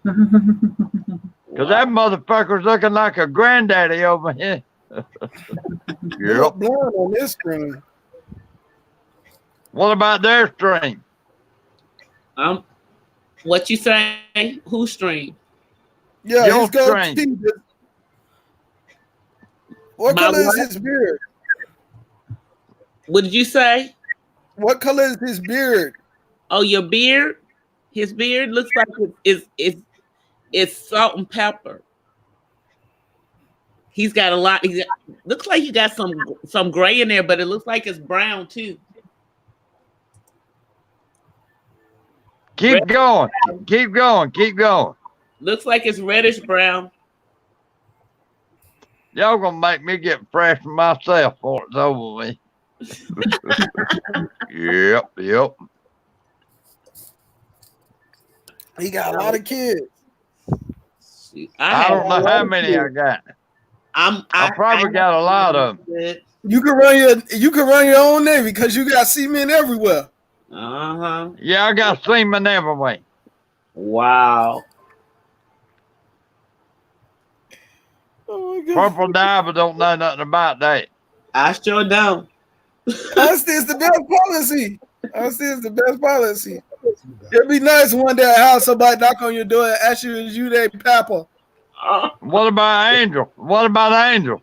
Because that motherfucker's looking like a granddaddy over here. It Yep. look blonde on this screen. What about their stream? What you say? Who stream? Yeah, Your he's got screen. teeth. What My color is what? his beard? What did you say? What color is his beard? Oh, your beard? His beard looks like it's salt and pepper. He's got a lot. Looks like you got some gray in there, but it looks like it's brown too. Keep going. Keep going. Keep going. Looks like it's reddish brown. Y'all gonna make me get fresh for myself before it's over with. Yep. He got a lot of kids. I don't know how many I got. I probably got a lot of them. You can run your own navy because you got seamen everywhere. Uh-huh. Yeah, I got semen everywhere. Wow. Oh my God. Purple Diver don't know nothing about that. I sure don't. Honesty is the best policy. Honesty is the best policy. It'd be nice one day to have somebody knock on your door and ask you, is you their papa? What about Angel? What about Angel?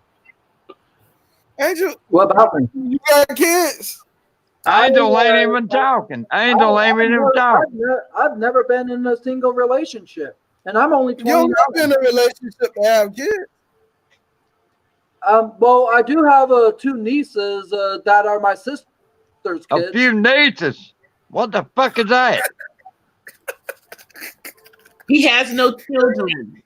Angel, What about me? you got kids? Angel ain't even talking. Angel ain't even talking. I've never been in a single relationship, and I'm only You 20. don't have to be in a relationship to have kids. Well, I do have two nieces that are my sister's kids. A few nieces. What the fuck is that? He has no children.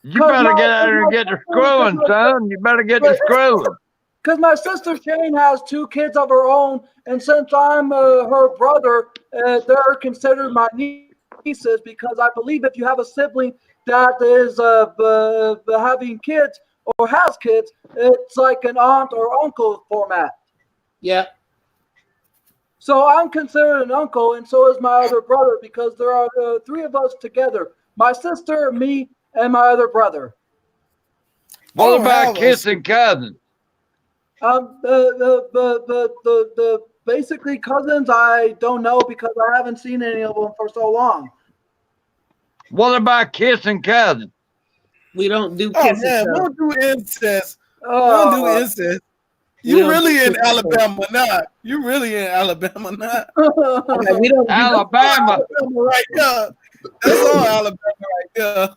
You better get out there and get the screwing, son. You better get the screwing. Because my sister Shane has two kids of her own, and since I'm her brother, they're considered my nieces because I believe if you have a sibling that is having kids or has kids, it's like an aunt or uncle format. Yeah. So I'm considered an uncle, and so is my other brother because there are three of us together: my sister, me, and my other brother. What Oh, about hell, kissing cousins? The basically cousins I don't know because I haven't seen any of them for so long. What about kissing cousins? We don't do Oh kissing. man, we don't do incest. We Oh, don't do incest. we You don't really do in incest. Alabama, not. You really in Alabama, not. Okay, we don't do Alabama. Alabama right there. That's all Alabama right there.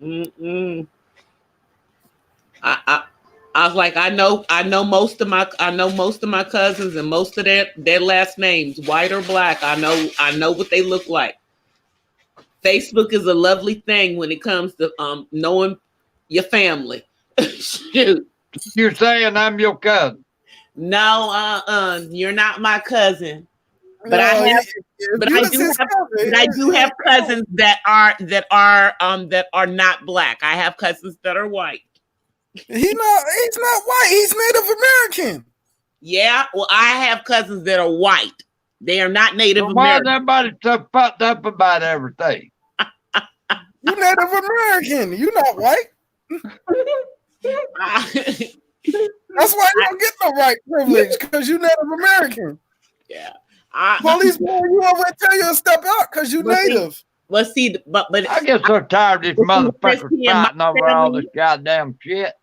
Mm-mm. I was like, I know most of my cousins and most of their last names, white or black. I know what they look like. Facebook is a lovely thing when it comes to knowing your family. Shoot. You're saying I'm your cousin. No, you're not my cousin. But No, I have if but you I was do his have cousin, but I do have cousins that are not black. I have cousins that are white. He's not white. He's Native American. Yeah, well, I have cousins that are white. They are not Native So why is American. everybody so fucked up about everything? You Native American. You not white. That's why you don't get no white privilege, because you Native American. Yeah. Police boy, you over there tell you to step out because you native. Well, see, but I get so tired of these motherfuckers in my fighting over all family- this goddamn shit.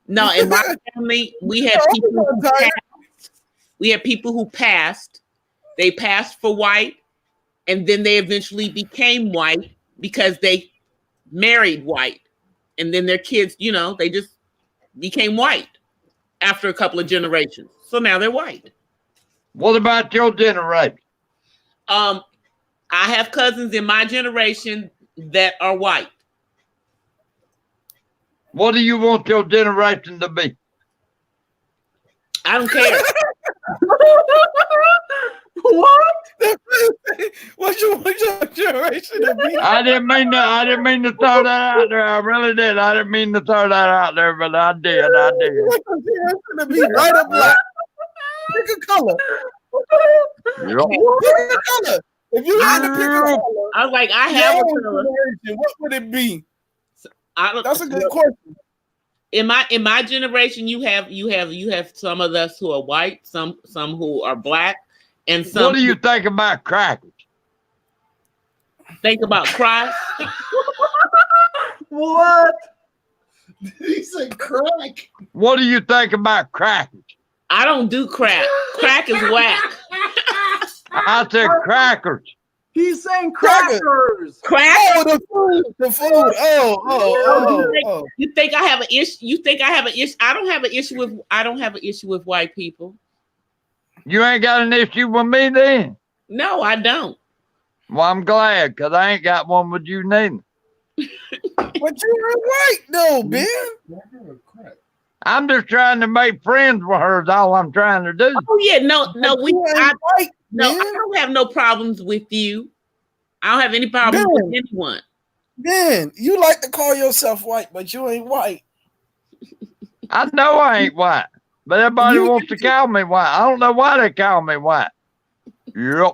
no, in my family, we had people who passed. We had people who passed. They passed for white, and then they eventually became white because they married white, and then their kids, you know, they just became white after a couple of generations. So now they're white. What about your generation? I have cousins in my generation that are white. What do you want your generation to be? I don't care. What? What's your generation to be? I didn't mean to throw that out there. I really did. I didn't mean to throw that out there, but I did. What's your generation to be? White or black? Pick a color. Yep. Pick a color. If you had to pick a color, I was like, I have a your color. generation, what would it be? I don't, That's a good question. in my generation, you have some of us who are white, some who are black, and some. What do you think about crackers? Think about Christ? What? He said crack. What do you think about crackers? I don't do crack. Crack is whack. I said crackers. He's saying Crackers. crackers. Crack? Oh, the food. The food. Oh. You think I have an issue? You think I have an issue? I don't have an issue with white people. You ain't got an issue with me then? No, I don't. Well, I'm glad, because I ain't got one with you neither. But you ain't white though, Ben. Crack. I'm just trying to make friends with her is all I'm trying to do. Oh yeah, no, You ain't white, no, Ben. I don't have no problems with you. I don't have any problems Ben. with anyone. Ben, you like to call yourself white, but you ain't white. I know I ain't white, but everybody You- wants to call me white. I don't know why they call me white. Yep,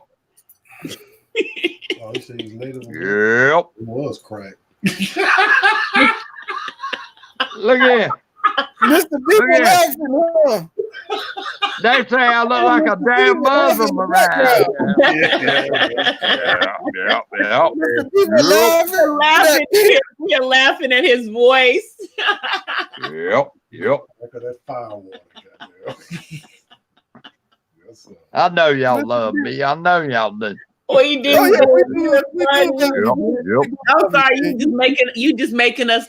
Oh, he said he's Native American. yep. It was crack. Look here. Mr. People yeah. laughing, huh? They say I look like a damn Muslim around. Yeah. Mr. People Yep. laughing. We're laughing at his voice. Yep. Look at that firewater. Goddamn. Yes, sir. I know y'all love me. I know y'all do. We do. Oh, yeah, we do. Yep. I'm sorry, you just making us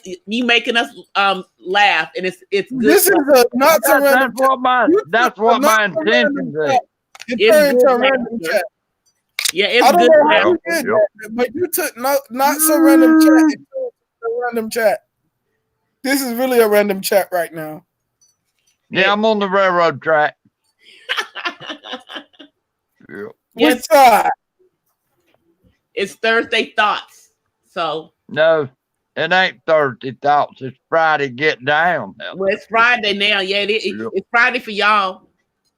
laugh, and it's good. This is a not so random. That's what my intentions is. It's It's into a good random laughter. chat. Yeah, it's I don't good. know how laughter. you did that, but you took not so random chat into a random chat. This is really a random chat right now. Yeah, I'm on the railroad track. Yeah. Yes. Which side? It's Thursday thoughts. So No, it ain't Thursday thoughts. It's Friday get down. well, it's Friday now. Yeah, Yep. it's Friday for y'all.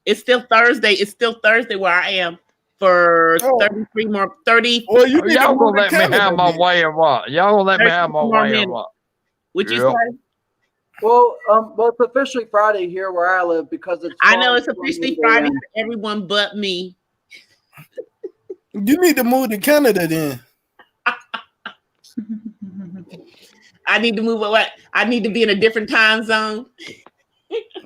It's still Thursday. It's still Thursday where I am for 33 more 30. Well, you need Y'all to gonna move to let me Canada, have my then. way or what? Y'all gonna let me have my 30 more way or minutes. what? Would you Yep. say? Well, it's officially Friday here where I live because it's. I know it's officially Friday for everyone but me. You need to move to Canada then. I need to move away. I need to be in a different time zone.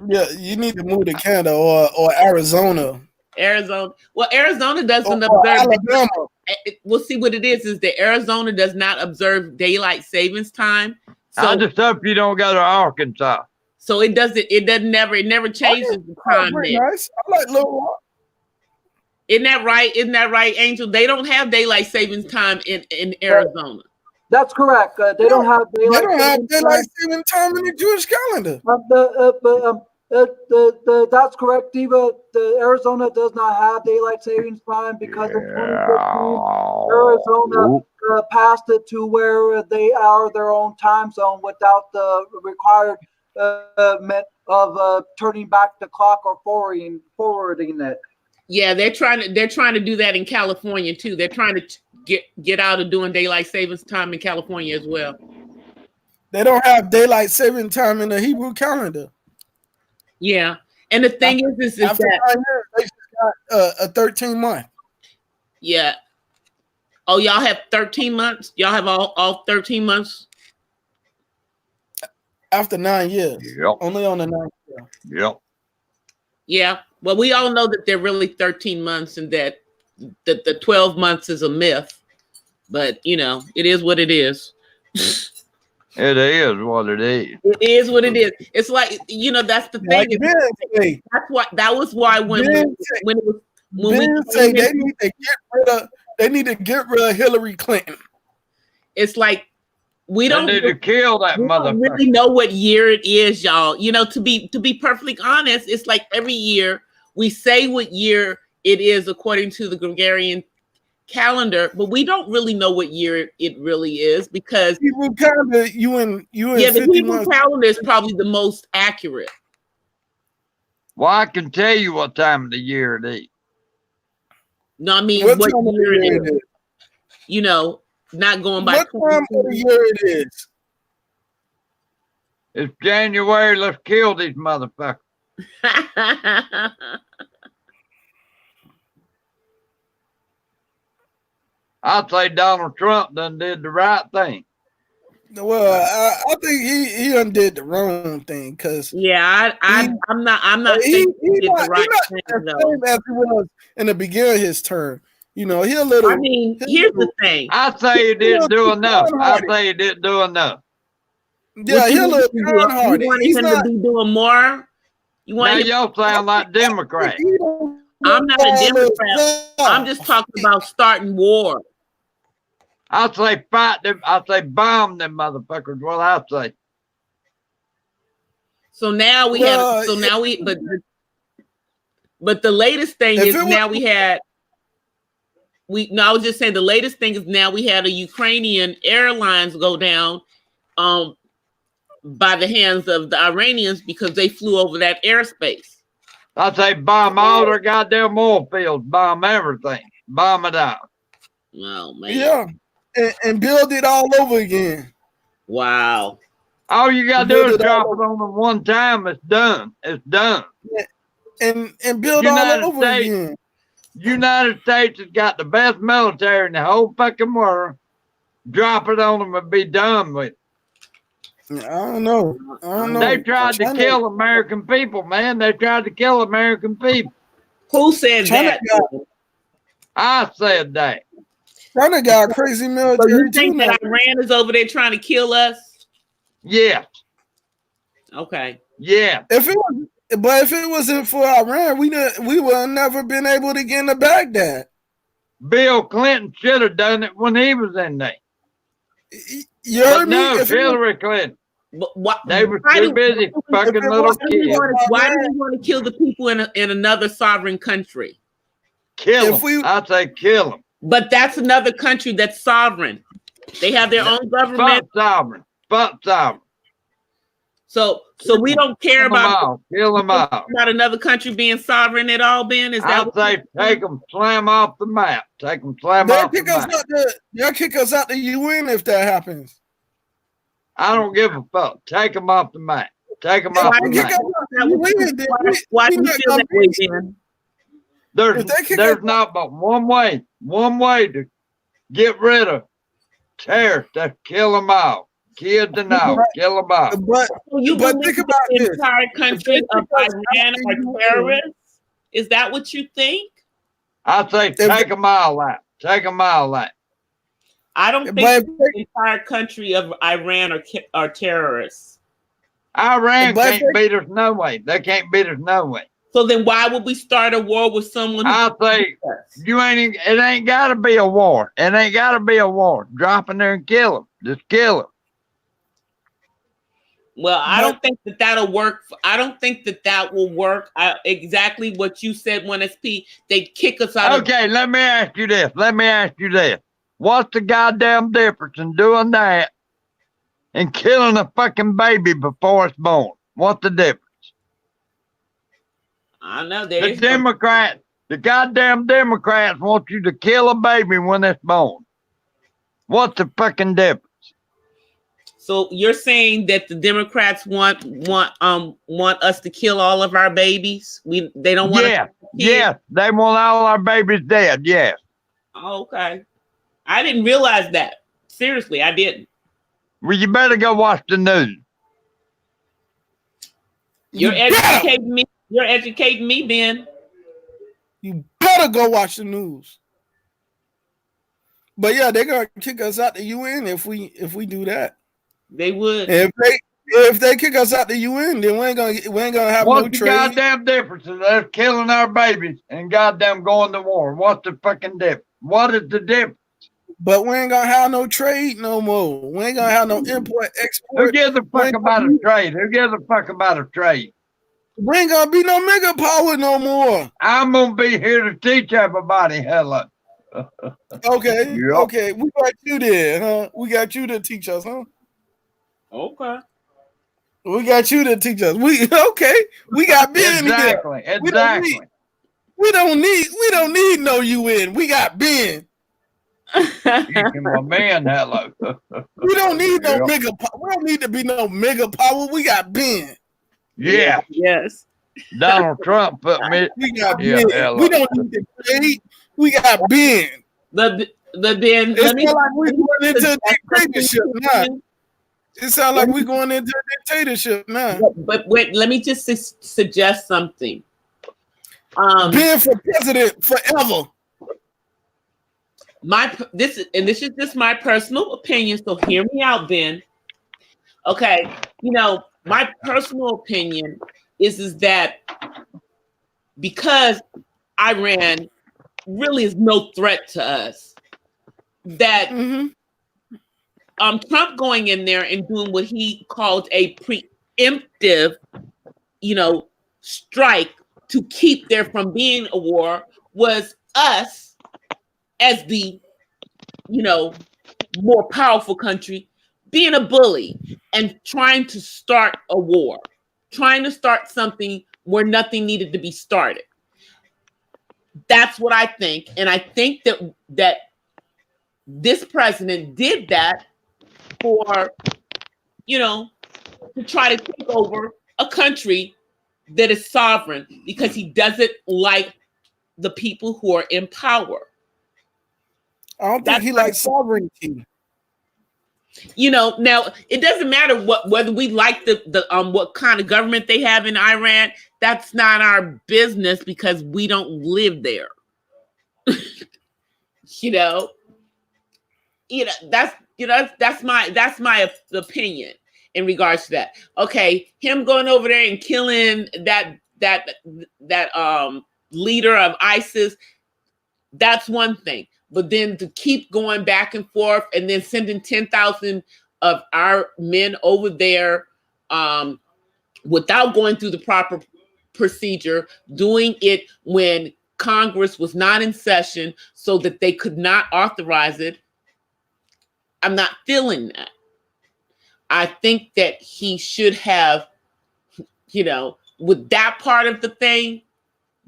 Yeah, you need to move to Canada or Arizona Arizona. Well, Arizona doesn't or observe. Alabama. We'll see what it is that Arizona does not observe daylight savings time. I So, just hope you don't go to Arkansas. so it never changes the time Pretty there. nice. I like Little Rock. Isn't that right? Isn't that right, Angel? They don't have daylight savings time in Arizona. That's correct. They don't have They daylight. don't have savings daylight time. saving time in the Jewish calendar. That's correct, Diva. The Arizona does not have daylight savings time because in 2015, Arizona passed it to where they are their own time zone without the required of turning back the clock or forwarding it. Yeah, they're trying to do that in California too. They're trying to get out of doing daylight savings time in California as well. They don't have daylight saving time in the Hebrew calendar. Yeah, and the thing is After that 9 years, they just got a 13-month. yeah. Oh, y'all have 13 months. Y'all have all 13 months. After 9 years, Yep. only on the 9th year. Yep. Yeah. Well, we all know that they're really 13 months, and that the 12 months is a myth. But you know, it is what it is. It is what it is. It is what it is. It's like, you know, that's the thing. Like Ben say, That was why when Ben we say they need to get rid of Hillary Clinton. it's like we They don't need to kill that we don't motherfucker. really know what year it is, y'all. You know, to be perfectly honest, it's like every year we say what year it is according to the Gregorian calendar, but we don't really know what year it really is because Hebrew calendar, you in the 50 Hebrew months. calendar is probably the most accurate. Well, I can tell you what time of the year it is. No, I mean What what time of year the it year is. it is? You know, not going by What time of the year it is? It's January. Let's kill these motherfuckers. I'd say Donald Trump done did the right thing. Well, I think he undid the wrong thing because Yeah, I'm not saying he did the right thing though. same as he was in the beginning of his term. You know, he a little. I mean, here's the thing. I say he didn't do enough. I say he didn't do enough. Yeah, he a little kind-hearted. You wanted He's him not. to be doing more. You Now want him, y'all sound like Democrats. I'm not a Democrat. I'm just talking about starting war. I say fight them. I say bomb them motherfuckers. What I say. So now we Well, had. So now we. But the latest thing is now we had. No, I was just saying the latest thing is now we had a Ukrainian airlines go down, by the hands of the Iranians because they flew over that airspace. I say bomb all their goddamn oil fields. Bomb everything. Bomb it out. Oh man. Yeah, and build it all over again. Wow. All you gotta do is drop it on them one time. It's done. It's done. And build all over again. United States has got the best military in the whole fucking world. Drop it on them and be done with it. I don't know. They tried to kill American people, man. They tried to kill American people. Who said that? I said that. China got a crazy military. So you think that Iran is over there trying to kill us? Yes. Okay. Yeah. If it wasn't for Iran, we would have never been able to get into Baghdad. Bill Clinton should have done it when he was in there. You heard me? No, Hillary Clinton. But they were too busy fucking little kids. Why do we want to kill the people in another sovereign country? Kill them. I'd say kill them. But that's another country that's sovereign. They have their own government. Fuck sovereign. Fuck sovereign. So we don't care about kill them out. About another country being sovereign at all, Ben? Is that? I'd say take them, slam off the map. Take them, slam off the map. They'll kick us out the UN if that happens. I don't give a fuck. Take them off the map. Take them off the map. Why do you feel that way, Ben? There's not but one way to get rid of terrorists. That's kill them all. Kids and all, kill them all. But think about the entire country of Iran are terrorists? Is that what you think? I say take them all out. Take them all out. I don't think the entire country of Iran are terrorists. Iran can't beat us no way. They can't beat us no way. So then why would we start a war with someone? I think it ain't got to be a war. It ain't got to be a war. Drop in there and kill them. Just kill them. Well, I don't think that that'll work. I don't think that will work. Exactly what you said, 1SP. They'd kick us out. Okay, let me ask you this. What's the goddamn difference in doing that and killing a fucking baby before it's born? What's the difference? I know the Democrats The goddamn Democrats want you to kill a baby when it's born. What's the fucking difference? So you're saying that the Democrats want us to kill all of our babies? They don't want Yeah, yeah, they want all our babies dead. Yes. Oh, okay. I didn't realize that. Seriously, I didn't. Well, you better go watch the news. You're educating me. You're educating me, Ben. You better go watch the news. But yeah, they're gonna kick us out the UN if we do that. They would. If they kick us out the UN, then we ain't gonna have What's no the trade. goddamn difference? They're killing our babies and goddamn going to war. What's the fucking difference? What is the difference? But we ain't gonna have no trade no more. We ain't gonna have no import, export. Who gives a fuck about a trade? Who gives a fuck about a trade? We ain't gonna be no mega power no more. I'm gonna be here to teach everybody. Hello. Okay, Yep. okay, we got you there, huh? We got you to teach us, huh? Okay. We got you to teach us. We got Ben Exactly. here. Exactly. We don't need no UN. We got Ben. Teaching my man hello. We don't need no Yep. mega power. We don't need to be no mega power. We got Ben. Yeah. Yes. Donald Trump put me. We got Yeah, Ben. hello. We don't need to trade. We got Ben. The Ben. It's Let me. not like we're going into a dictatorship now. It sounds like we're going into a dictatorship now. But wait, let me just suggest something. Ben for president forever. This is just my personal opinion, so hear me out, Ben. Okay, my personal opinion is that because Iran really is no threat to us, that Trump going in there and doing what he called a preemptive, strike to keep there from being a war was us as the, more powerful country being a bully and trying to start a war, trying to start something where nothing needed to be started. That's what I think. And I think that this president did that for, to try to take over a country that is sovereign because he doesn't like the people who are in power. I don't think he likes sovereignty. Now it doesn't matter whether we like the what kind of government they have in Iran. That's not our business because we don't live there. That's my opinion in regards to that. Okay, him going over there and killing that leader of ISIS, that's one thing. But then to keep going back and forth and then sending 10,000 of our men over there without going through the proper procedure, doing it when Congress was not in session so that they could not authorize it, I'm not feeling that. I think that he should have, with that part of the thing,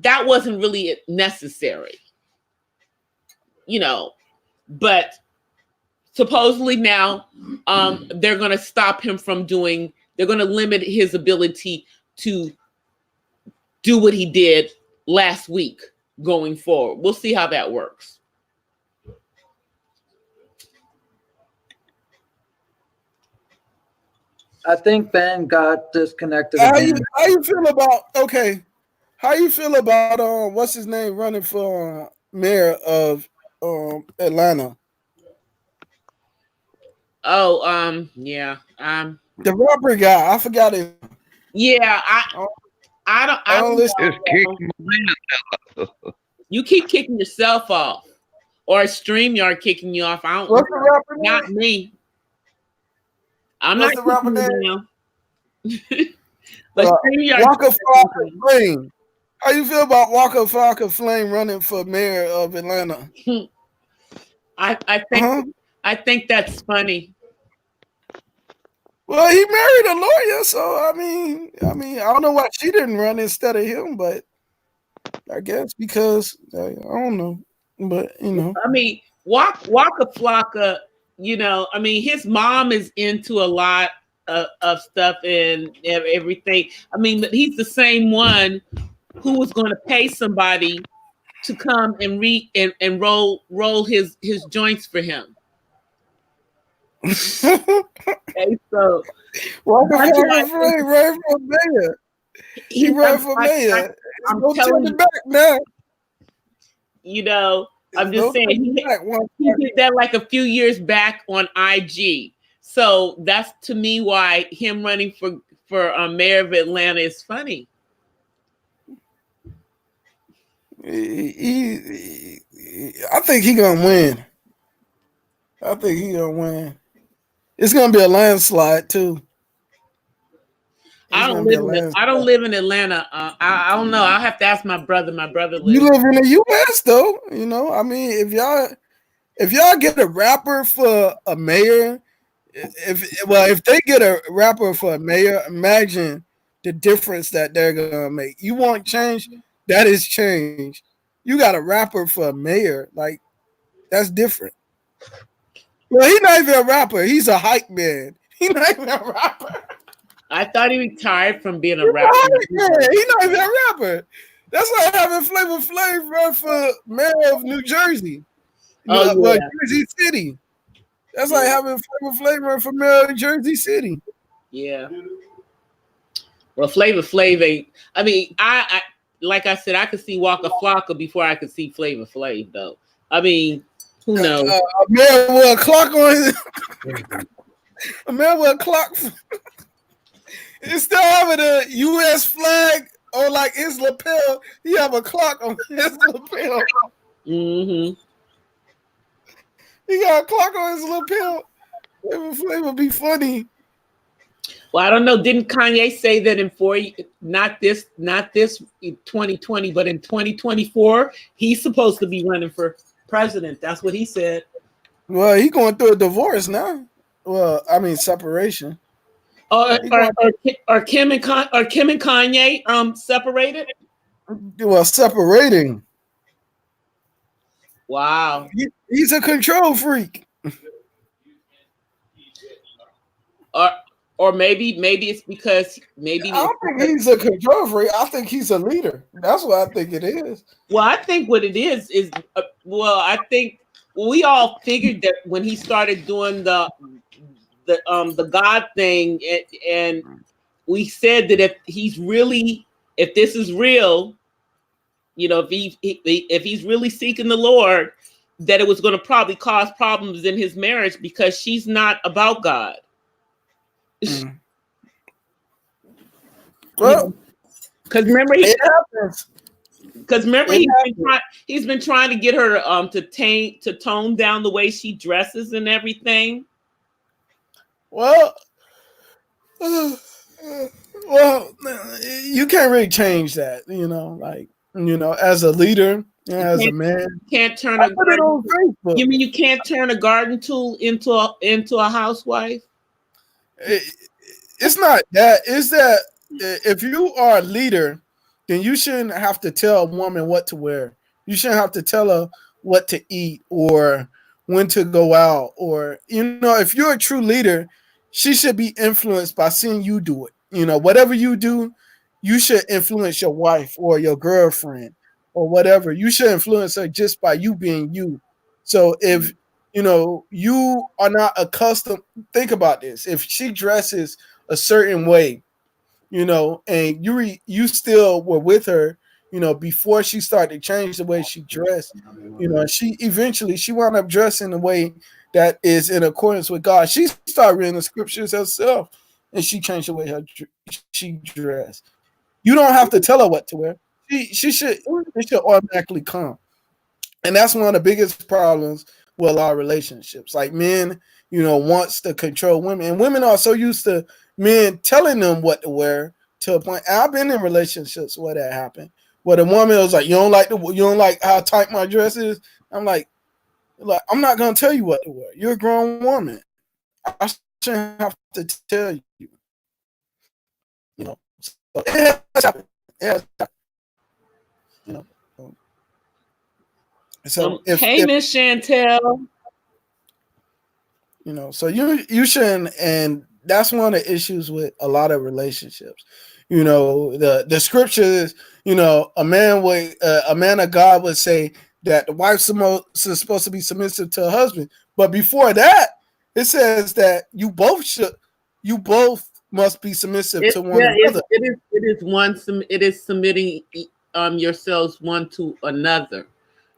that wasn't really necessary. But supposedly now they're going to stop him from they're going to limit his ability to do what he did last week going forward. We'll see how that works. I think Ben got disconnected. How you feel about How you feel about what's his name running for mayor of Atlanta? Oh, yeah. The rapper guy, I forgot it. Yeah, I don't listen. Just kick my man. You keep kicking yourself off, or StreamYard kicking you off. I don't. What's the rapper name? Not me. I'm What's not the rapper kicking name? you down. But StreamYard. Waka Flocka Flame. How you feel about Waka Flocka Flame running for mayor of Atlanta? I think that's funny. Well, he married a lawyer, so I mean, I don't know why she didn't run instead of him, but I guess because I don't know, but you know. I mean, Waka Flocka, I mean, his mom is into a lot of stuff and everything. I mean, but he's the same one who was going to pay somebody to come and and roll his joints for him. Okay, so Waka that's why Flocka ran for mayor. He ran for mayor. I'm No telling turning you, back now. I'm There's just no saying turning back. he did that like a few years back on IG. So that's to me why him running for mayor of Atlanta is funny. I think he gonna win. I think he gonna win. It's gonna be a landslide too. I don't live in Atlanta. I don't know. I'll have to ask my brother. My brother You lives. live in the U.S. though, you know. I mean, if y'all get a rapper for a mayor, if they get a rapper for a mayor, imagine the difference that they're gonna make. You want change? That is change. You got a rapper for a mayor, like that's different. Well, he's not even a rapper. He's a hype man. He's not even a rapper. I thought he retired from being a He's rapper. He's not even a rapper. That's like having Flavor Flav run for mayor of New Jersey. Oh, Well, yeah. Jersey City. That's like having Flavor Flav run for mayor of Jersey City. Yeah. Well, Flavor Flav ain't. I mean, I like I said, I could see Waka Flocka before I could see Flavor Flav, though. I mean, who knows? A mayor with a clock on his. A mayor with a clock. It's still having a U.S. flag on like his lapel. He have a clock on his lapel. Mm-hmm. He got a clock on his lapel. It would be funny. Well, I don't know. Didn't Kanye say that in not this 2020, but in 2024, he's supposed to be running for president? That's what he said. Well, he going through a divorce now. Well, I mean separation. Are Kim and Kanye separated? Well, separating. Wow. He's a control freak. Or maybe it's because I don't think he's a control freak. I think he's a leader. That's what I think it is. Well, I think what it is I think we all figured that when he started doing the God thing, and we said that if this is real, if he's really seeking the Lord, that it was going to probably cause problems in his marriage because she's not about God. Well, because remember it happens. Because remember, he's been trying to get her to tone down the way she dresses and everything. Well, you can't really change that, as a leader, as a man. Can't turn I put it on Facebook. You mean you can't turn a garden tool into a housewife? It's not that. It's that if you are a leader, then you shouldn't have to tell a woman what to wear. You shouldn't have to tell her what to eat or when to go out. Or, if you're a true leader, she should be influenced by seeing you do it. Whatever you do, you should influence your wife or your girlfriend or whatever. You should influence her just by you being you. So if, you are not accustomed, think about this. If she dresses a certain way, and you still were with her, before she started to change the way she dressed, she eventually wound up dressing the way that is in accordance with God. She started reading the scriptures herself, and she changed the way she dressed. You don't have to tell her what to wear. It should automatically come. And that's one of the biggest problems with a lot of relationships. Like men, wants to control women, and women are so used to men telling them what to wear to a point. And I've been in relationships where that happened, where the woman was like, "You don't like how tight my dress is." I'm like, I'm not gonna tell you what to wear. You're a grown woman. I shouldn't have to tell you. So it has happened. It has happened. So hey, Miss Chantel. You know, so you shouldn't, and that's one of the issues with a lot of relationships. You know, the scriptures, you know, a man of God would say that the wife's supposed to be submissive to her husband, but before that, it says that you both must be submissive to one another. It is submitting yourselves one to another.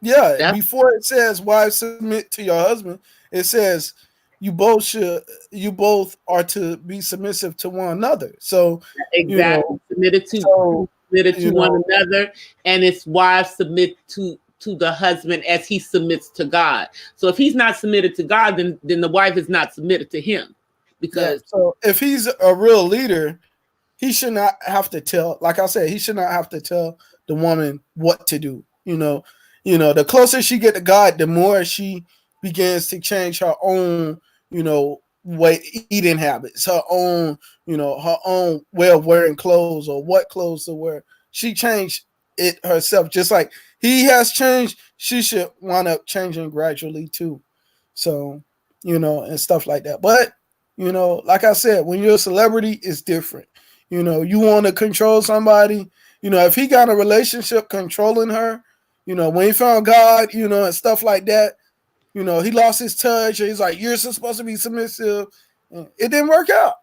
Yeah, before it says wives submit to your husband, it says you both are to be submissive to one another. So exactly, submitted to one another, and it's wives submit to the husband as he submits to God. So if he's not submitted to God, then the wife is not submitted to him. Because so if he's a real leader, he should not have to tell, like I said, he should not have to tell the woman what to do. You know, the closer she get to God, the more she begins to change her own, eating habits, her own way of wearing clothes or what clothes to wear. She changed it herself. Just like he has changed, she should wind up changing gradually too. So, and stuff like that. But, like I said, when you're a celebrity, it's different. You want to control somebody. If he got a relationship controlling her, when he found God, and stuff like that, he lost his touch. He's like, you're supposed to be submissive. It didn't work out.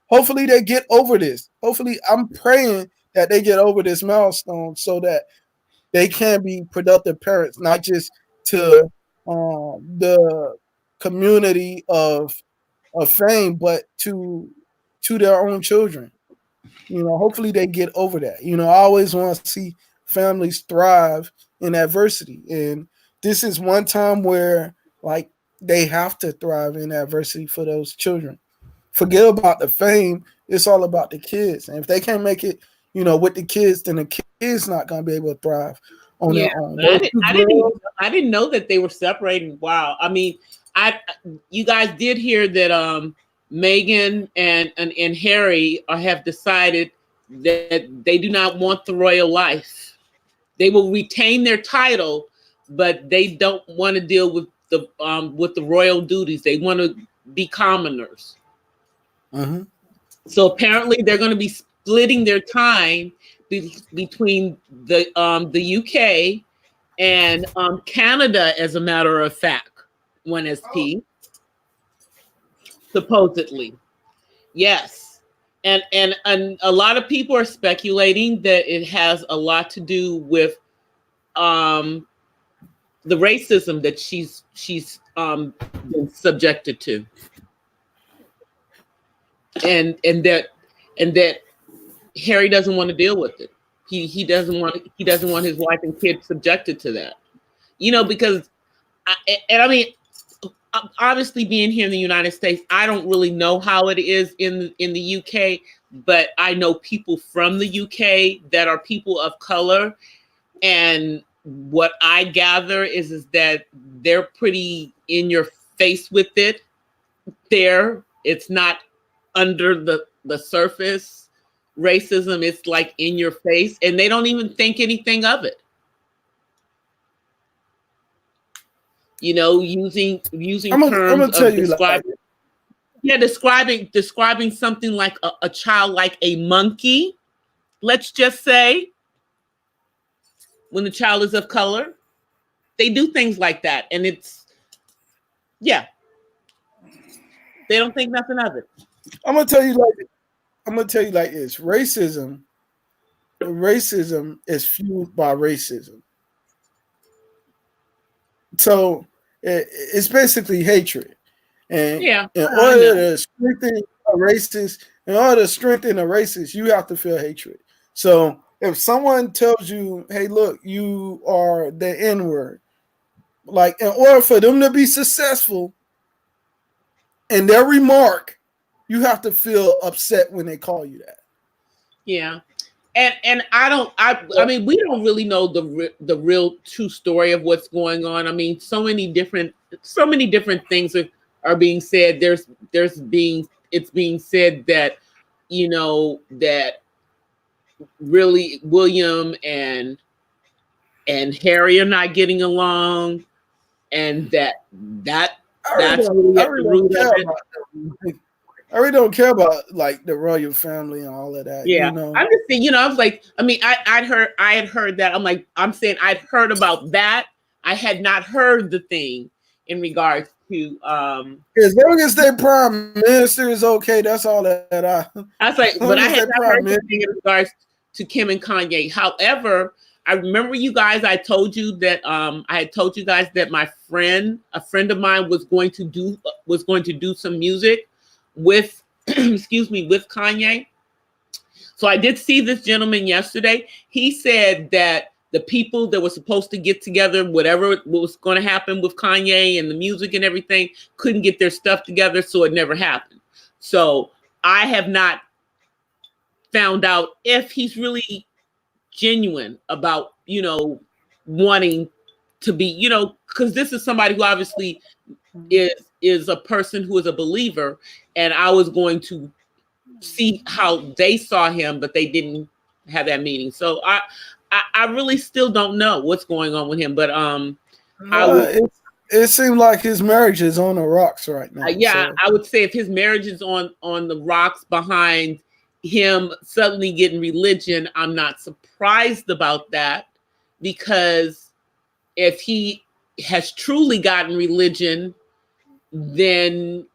Hopefully they get over this. Hopefully, I'm praying that they get over this milestone so that they can be productive parents, not just to the community of fame, but to their own children. Hopefully they get over that. I always want to see families thrive in adversity. And this is one time where like they have to thrive in adversity for those children. Forget about the fame. It's all about the kids. And if they can't make it, with the kids, then the kids not going to be able to thrive on their own. I didn't know that they were separating. Wow. I mean, you guys did hear that Meghan and Harry have decided that they do not want the royal life. They will retain their title, but they don't want to deal with the royal duties. They want to be commoners. Mm-hmm. So apparently they're going to be splitting their time between the UK and Canada, as a matter of fact, 1SP. Supposedly. Yes. And a lot of people are speculating that it has a lot to do with the racism that she's been subjected to. And that Harry doesn't want to deal with it. He doesn't want his wife and kids subjected to that. Because I mean, obviously being here in the United States, I don't really know how it is in the UK, but I know people from the UK that are people of color, and what I gather is that they're pretty in your face with it. It's not under the surface racism. It's like in your face, and they don't even think anything of it. Using terms of describing something like a child like a monkey, let's just say, when the child is of color. They do things like that, and they don't think nothing of it. I'm gonna tell you like this. Racism is fueled by racism. So it's basically hatred. And in order to strengthen a racist, you have to feel hatred. So if someone tells you, hey, look, you are the N-word, like in order for them to be successful in their remark, you have to feel upset when they call you that. Yeah. And I mean, we don't really know the real true story of what's going on. I mean, so many different things are being said. It's being said that, that really William and Harry are not getting along, and that's really I at the really root don't care of it. about that. I really don't care about like the royal family and all of that. Yeah, You know, I'm just saying, you know, I was like, I mean, I had heard that. I'm saying I'd heard about that. I had not heard the thing in regards to as long as their prime minister is okay, that's all that I was like, as but long I as had their not prime heard minister. anything in regards to Kim and Kanye. However, I remember you guys, I told you that I had told you guys that a friend of mine was going to do some music with excuse me, with Kanye. So I did see this gentleman yesterday. He said that the people that were supposed to get together, whatever was going to happen with Kanye and the music and everything, couldn't get their stuff together, so it never happened. So I have not found out if he's really genuine about, you know, wanting to be, you know, because this is somebody who obviously is a person who is a believer, and I was going to see how they saw him, but they didn't have that meeting. So I really still don't know what's going on with him. But It seems like his marriage is on the rocks right now. yeah, So. I would say if his marriage is on the rocks behind him suddenly getting religion, I'm not surprised about that, because if he has truly gotten religion, then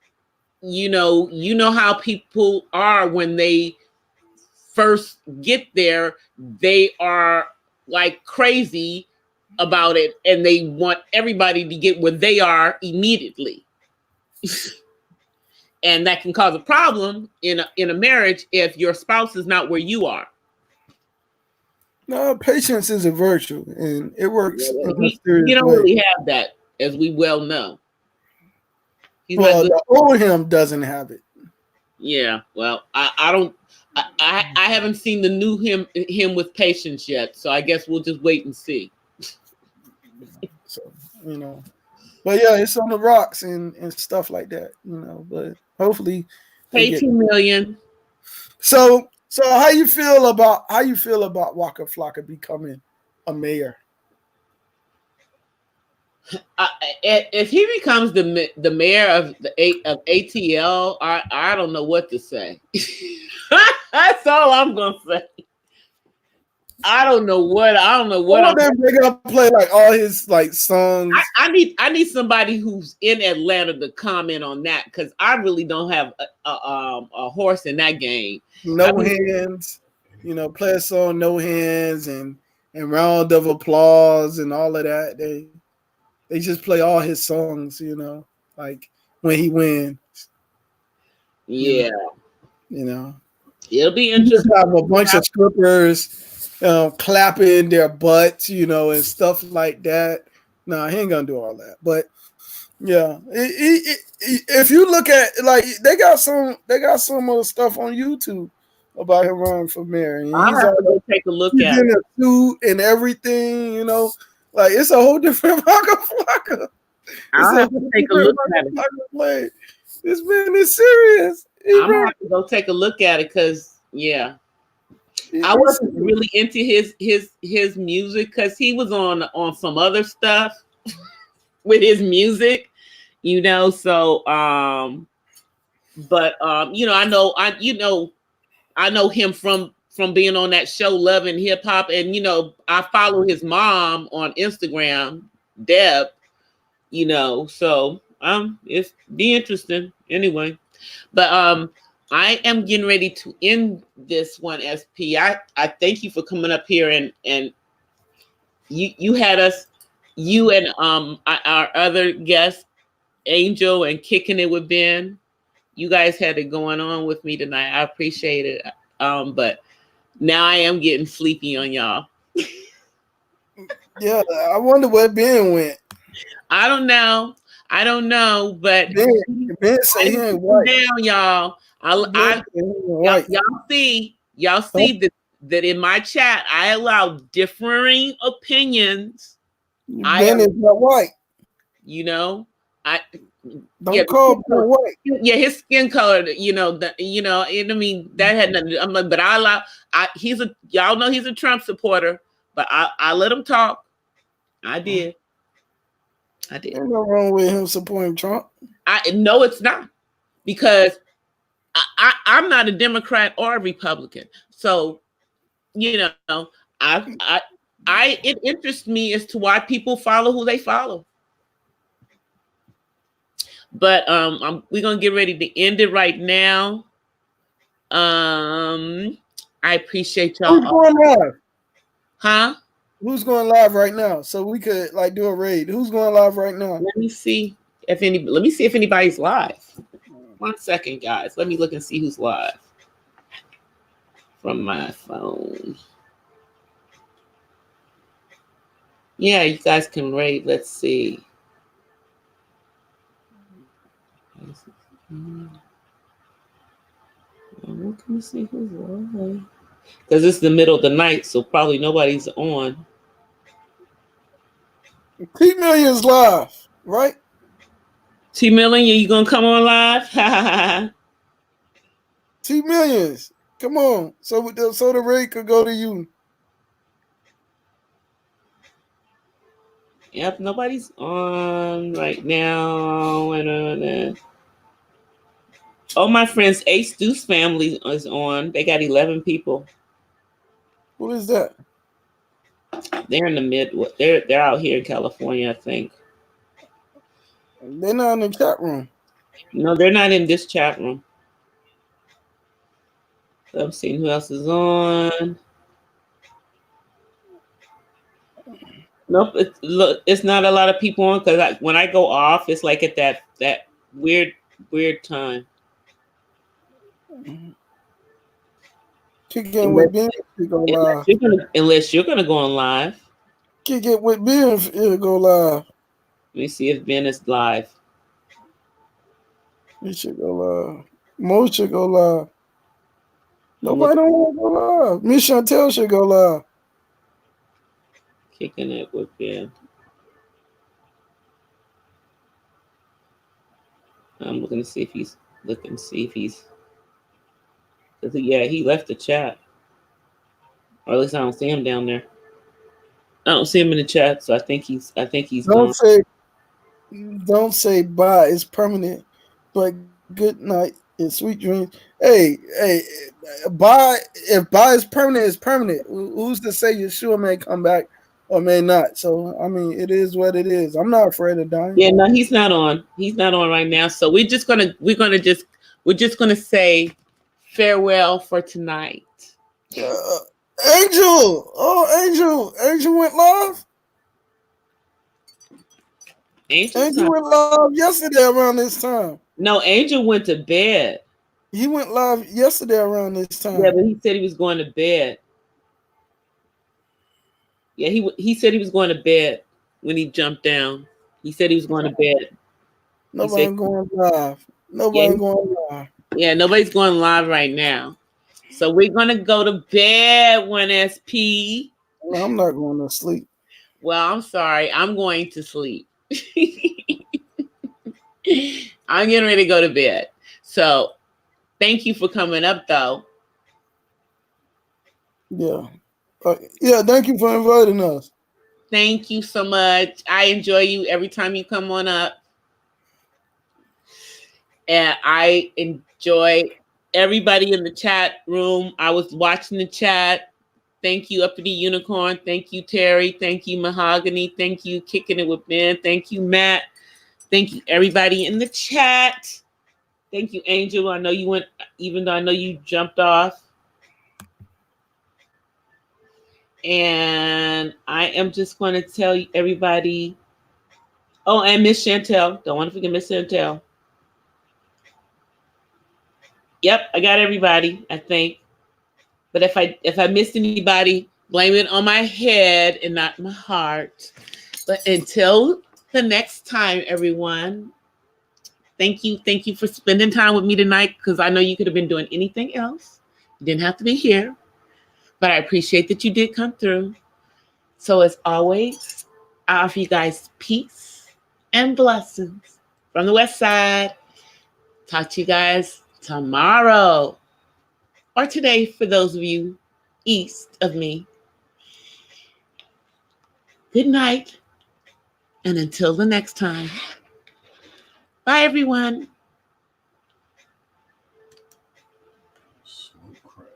you know how people are when they first get there. They are like crazy about it, and they want everybody to get where they are immediately. And that can cause a problem in a marriage if your spouse is not where you are. No, patience is a virtue, and it works in a He mysterious don't way. really have that, as we well know. He's not Well, good. the old him doesn't have it. Yeah, well, I don't. I haven't seen the new him with patience yet, so I guess we'll just wait and see. So, you know, but yeah, it's on the rocks and stuff like that, you know. But hopefully, they Pay get 2 million. So how you feel about Waka Flocka becoming a mayor? If he becomes the mayor of ATL, I don't know what to say. That's all I'm gonna say. I don't know what I'm. They're gonna play like all his like songs. I need somebody who's in Atlanta to comment on that, because I really don't have a horse in that game. No hands, you know, play a song, no hands, and round of applause and all of that. They just play all his songs, you know, like when he wins. Yeah, you know. It'll be You just interesting. have a bunch of strippers clapping their butts, you know, and stuff like that. No, he ain't gonna do all that. But yeah, if you look at like they got some of the stuff on YouTube about him running for mayor. And I'll have to go take a look at in it. a suit and everything, you know, like it's a whole different Waka Flocka. I'll have to take a look at it. Play. This man is serious. I'm gonna have to go take a look at it, because yeah, I wasn't really into his music, because he was on some other stuff with his music, you know. So but you know, I know him from being on that show Love and Hip Hop, and you know, I follow his mom on Instagram, Deb, you know, so it's be interesting anyway. But I am getting ready to end this one, SP. I thank you for coming up here, and you had us, you and our other guest Angel, and Kicking It with Ben. You guys had it going on with me tonight. I appreciate it. But now I am getting sleepy on y'all. Yeah, I wonder where Ben went. I don't know, but Ben say he ain't white. Down, y'all. Y'all see that in my chat I allow differing opinions. Ben is not white. You know, Don't call Bill white. Yeah, his skin color, and I mean that had nothing. I'm like, but y'all know he's a Trump supporter, but I let him talk. I did. Ain't no wrong with him supporting Trump. No, it's not, because I'm not a Democrat or a Republican, so it interests me as to why people follow who they follow. But we're gonna get ready to end it right now. I appreciate y'all. Who's going live? Huh? Who's going live right now? So we could do a raid. Who's going live right now? Let me see if anybody's live. 1 second, guys. Let me look and see who's live from my phone. Yeah, you guys can raid. Let's see. Let me see who's live. Because it's the middle of the night, so probably nobody's on. T Million's live, right? T Million, you gonna come on live? T Millions, come on. So the raid could go to you. Yep, nobody's on right now. Oh, my friends, Ace Deuce family is on. They got 11 people. What is that? They're in the they're out here in California, I think. They're not in the chat room. No, they're not in this chat room. I'm seeing who else is on. Nope, it's not a lot of people on, because when I go off, it's like at that weird time. Kick in with Ben, go live. Unless you're gonna go on live. Kick it with Ben, it'll go live. Let me see if Ben is live. He should go live. Mo should go live. Nobody don't want to go live. Miss Chantel should go live. Kicking it with Ben. I'm looking to see if he's yeah, he left the chat. Or at least I don't see him down there. I don't see him in the chat, so I think he's gone. Don't say bye, it's permanent. But good night and sweet dreams. Hey, bye. If bye is permanent, it's permanent. Who's to say Yeshua may come back or may not? So I mean, it is what it is. I'm not afraid of dying. Yeah, no, he's not on. He's not on right now. So we're just gonna say farewell for tonight. Angel went live. Angel went live yesterday around this time. No, Angel went to bed. He went live yesterday around this time. Yeah, but he said he was going to bed. Yeah, he said he was going to bed when he jumped down. He said he was going to bed. Nobody going live. Nobody going live. Yeah, nobody's going live right now. So we're gonna go to bed, 1SP. Well, I'm not going to sleep. Well, I'm sorry. I'm going to sleep. I'm getting ready to go to bed. So thank you for coming up, though. Yeah. Thank you for inviting us. Thank you so much. I enjoy you every time you come on up. And I enjoy everybody in the chat room. I was watching the chat. Thank you, Up to the Unicorn. Thank you, Terry. Thank you, Mahogany. Thank you, Kicking It with Ben. Thank you, Matt. Thank you, everybody in the chat. Thank you, Angel. I know you went, even though I know you jumped off. And I am just going to tell you, everybody. Oh, and Miss Chantel. Don't want to forget Miss Chantel. Yep, I got everybody, I think. But if I missed anybody, blame it on my head and not my heart. But until the next time, everyone, thank you for spending time with me tonight, because I know you could have been doing anything else. You didn't have to be here. But I appreciate that you did come through. So as always, I offer you guys peace and blessings from the West Side. Talk to you guys tomorrow or today for those of you east of me. Good night. And until the next time. Bye, everyone. Smoke crack.